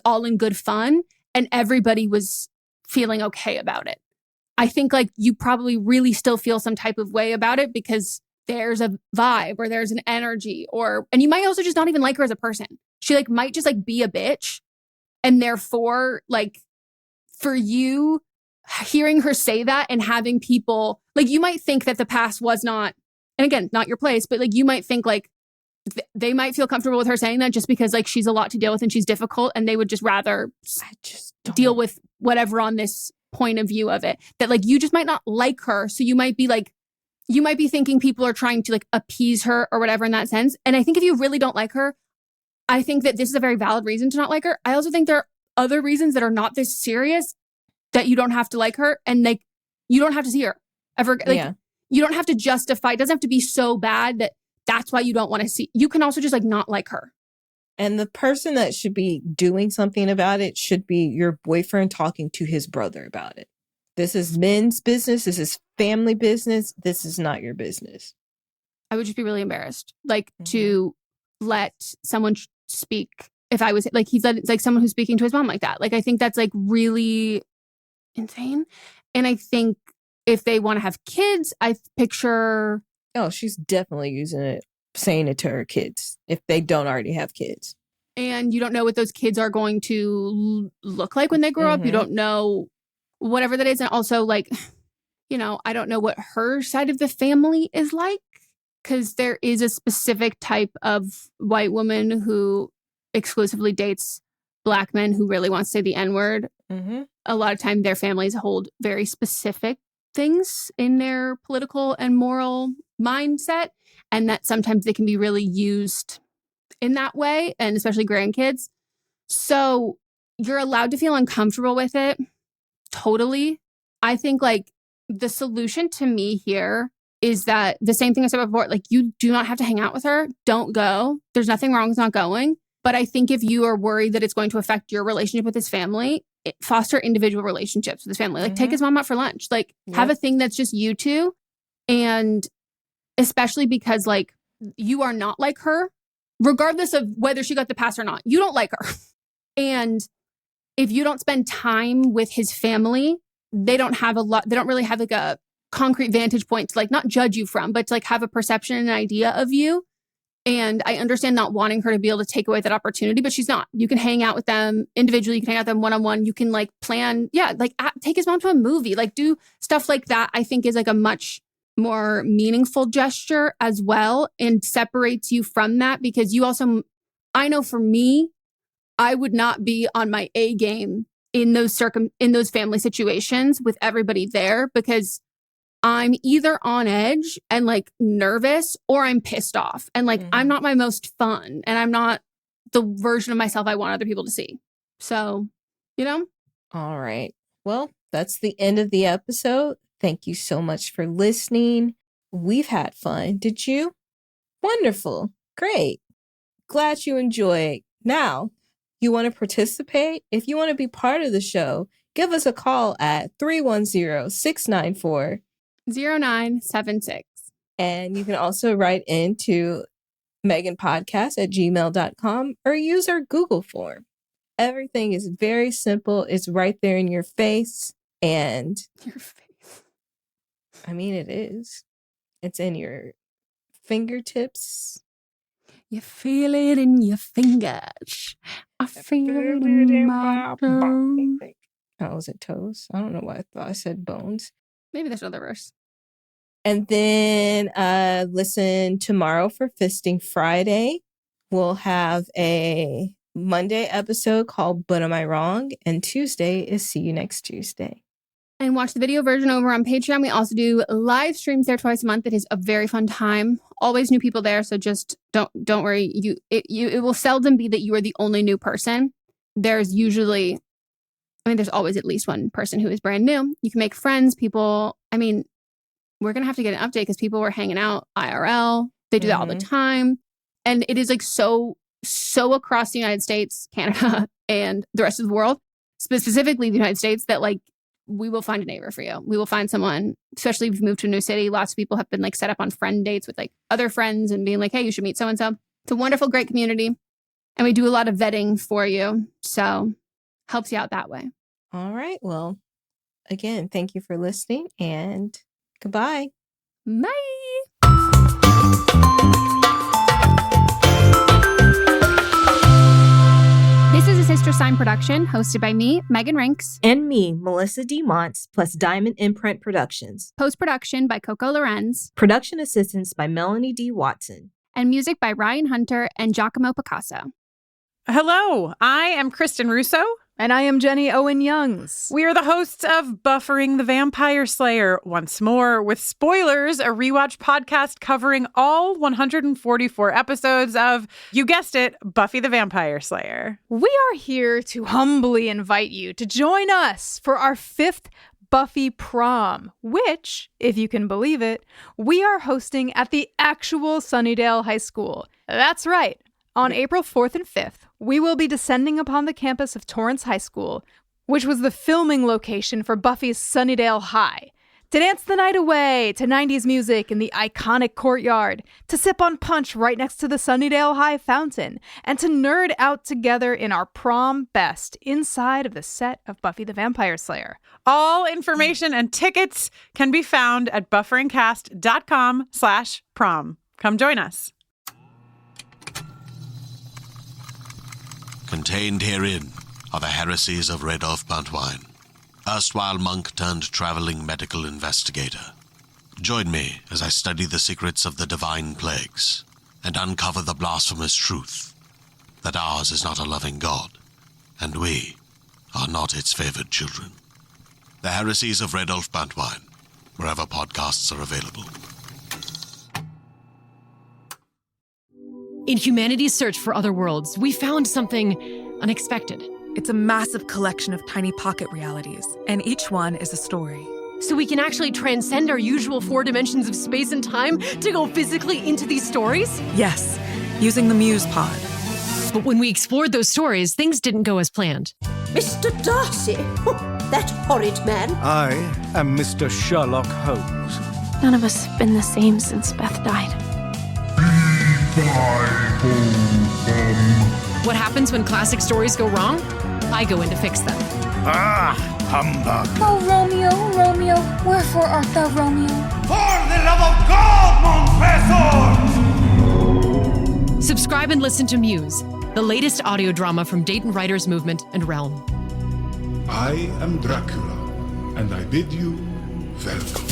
S4: all in good fun and everybody was feeling okay about it. I think like you probably really still feel some type of way about it because there's a vibe or there's an energy, and you might also just not even like her as a person. She like might just like be a bitch. And therefore, like, for you, hearing her say that and having people, like, you might think that the past was not, and again, not your place, but like, you might think like they might feel comfortable with her saying that just because like she's a lot to deal with and she's difficult, and they would just rather deal with whatever on this point of view of it. That like, you just might not like her. So you might be like you might be thinking people are trying to like appease her or whatever in that sense. And I think if you really don't like her, I think that this is a very valid reason to not like her. I also think there are other reasons that are not this serious that you don't have to like her, and like you don't have to see her ever. Like you don't have to justify. It doesn't have to be so bad that that's why you don't want to see. You can also just like not like her.
S5: And the person that should be doing something about it should be your boyfriend talking to his brother about it. This is men's business. This is family business. This is not your business.
S4: I would just be really embarrassed, like to let someone speak. If I was like, he's like someone who's speaking to his mom like that. Like, I think that's like really insane. And I think if they want to have kids, I picture.
S5: Oh, she's definitely using it, saying it to her kids if they don't already have kids.
S4: And you don't know what those kids are going to look like when they grow up. You don't know whatever that is. And also, like, you know, I don't know what her side of the family is like, because there is a specific type of white woman who exclusively dates Black men who really wants to say the N-word. A lot of time their families hold very specific things in their political and moral mindset, and that sometimes they can be really used in that way, and especially grandkids. So you're allowed to feel uncomfortable with it. Totally. I think like the solution to me here is that the same thing I said before, like you do not have to hang out with her. Don't go. There's nothing wrong with not going. But I think if you are worried that it's going to affect your relationship with his family, foster individual relationships with his family. Like take his mom out for lunch. Like have a thing that's just you two. And especially because like you are not like her, regardless of whether she got the pass or not. You don't like her. And if you don't spend time with his family, they don't really have like a concrete vantage point to like not judge you from, but to like have a perception and an idea of you. And I understand not wanting her to be able to take away that opportunity, but she's not. You can hang out with them individually. You can hang out with them one-on-one. You can like plan, take his mom to a movie, like do stuff like that. I think is like a much more meaningful gesture as well, and separates you from that, because you also, I know for me, I would not be on my A game in those family situations with everybody there, because I'm either on edge and like nervous, or I'm pissed off, and like I'm not my most fun, and I'm not the version of myself I want other people to see. So, you know?
S5: All right. Well, that's the end of the episode. Thank you so much for listening. We've had fun. Did you? Wonderful. Great. Glad you enjoyed. Now, you want to participate? If you want to be part of the show, give us a call at 310-694
S4: 0976.
S5: And you can also write into meghanpodcast@gmail.com or use our Google form. Everything is very simple. It's right there in your face. And
S4: your face.
S5: I mean, it is. It's in your fingertips.
S4: You feel it in your fingers. I feel it in my toes.
S5: Oh, was it toes? I don't know why I thought I said bones.
S4: Maybe there's another verse.
S5: And then listen tomorrow for Fisting Friday. We'll have a Monday episode called But Am I Wrong? And Tuesday is See You Next Tuesday.
S4: And watch the video version over on Patreon. We also do live streams there twice a month. It is a very fun time. Always new people there, so just don't worry. It will seldom be that you are the only new person. There's always at least one person who is brand new. You can make friends, people. I mean, we're going to have to get an update because people were hanging out IRL. They do that all the time. And it is like so across the United States, Canada, and the rest of the world, specifically the United States, that like we will find a neighbor for you. We will find someone, especially if you move to a new city. Lots of people have been like set up on friend dates with like other friends and being like, hey, you should meet so-and-so. It's a wonderful, great community. And we do a lot of vetting for you. So helps you out that way.
S5: All right. Well, again, thank you for listening and goodbye.
S4: Bye. This is a Sister Sign production hosted by me, Megan Rinks.
S5: And me, Melissa D. Montz, plus Diamond Imprint Productions.
S4: Post-production by Coco Lorenz.
S5: Production assistance by Melanie D. Watson.
S4: And music by Ryan Hunter and Giacomo Picasso.
S17: Hello, I am Kristen Russo. And I am Jenny Owen Youngs.
S18: We are the hosts of Buffering the Vampire Slayer once more with Spoilers, a rewatch podcast covering all 144 episodes of, you guessed it, Buffy the Vampire Slayer.
S17: We are here to humbly invite you to join us for our 5th Buffy prom, which, if you can believe it, we are hosting at the actual Sunnydale High School. That's right. On April 4th and 5th, we will be descending upon the campus of Torrance High School, which was the filming location for Buffy's Sunnydale High, to dance the night away to 90s music in the iconic courtyard, to sip on punch right next to the Sunnydale High fountain, and to nerd out together in our prom best inside of the set of Buffy the Vampire Slayer.
S18: All information and tickets can be found at bufferingcast.com/prom. Come join us.
S19: Contained herein are the heresies of Radolf Buntwine, erstwhile monk turned traveling medical investigator. Join me as I study the secrets of the divine plagues and uncover the blasphemous truth that ours is not a loving God, and we are not its favored children. The heresies of Radolf Buntwine, wherever podcasts are available.
S20: In humanity's search for other worlds, we found something unexpected.
S21: It's a massive collection of tiny pocket realities, and each one is a story.
S20: So we can actually transcend our usual 4 dimensions of space and time to go physically into these stories?
S21: Yes, using the Muse Pod.
S20: But when we explored those stories, things didn't go as planned.
S22: Mr. Darcy? That horrid man.
S23: I am Mr. Sherlock Holmes.
S24: None of us have been the same since Beth died.
S20: What happens when classic stories go wrong? I go in to fix them.
S23: Ah, humbug.
S24: Oh, Romeo, Romeo, wherefore art thou Romeo?
S23: For the love of God, mon frère!
S20: Subscribe and listen to Muse, the latest audio drama from Dayton Writers Movement and Realm.
S23: I am Dracula, and I bid you welcome.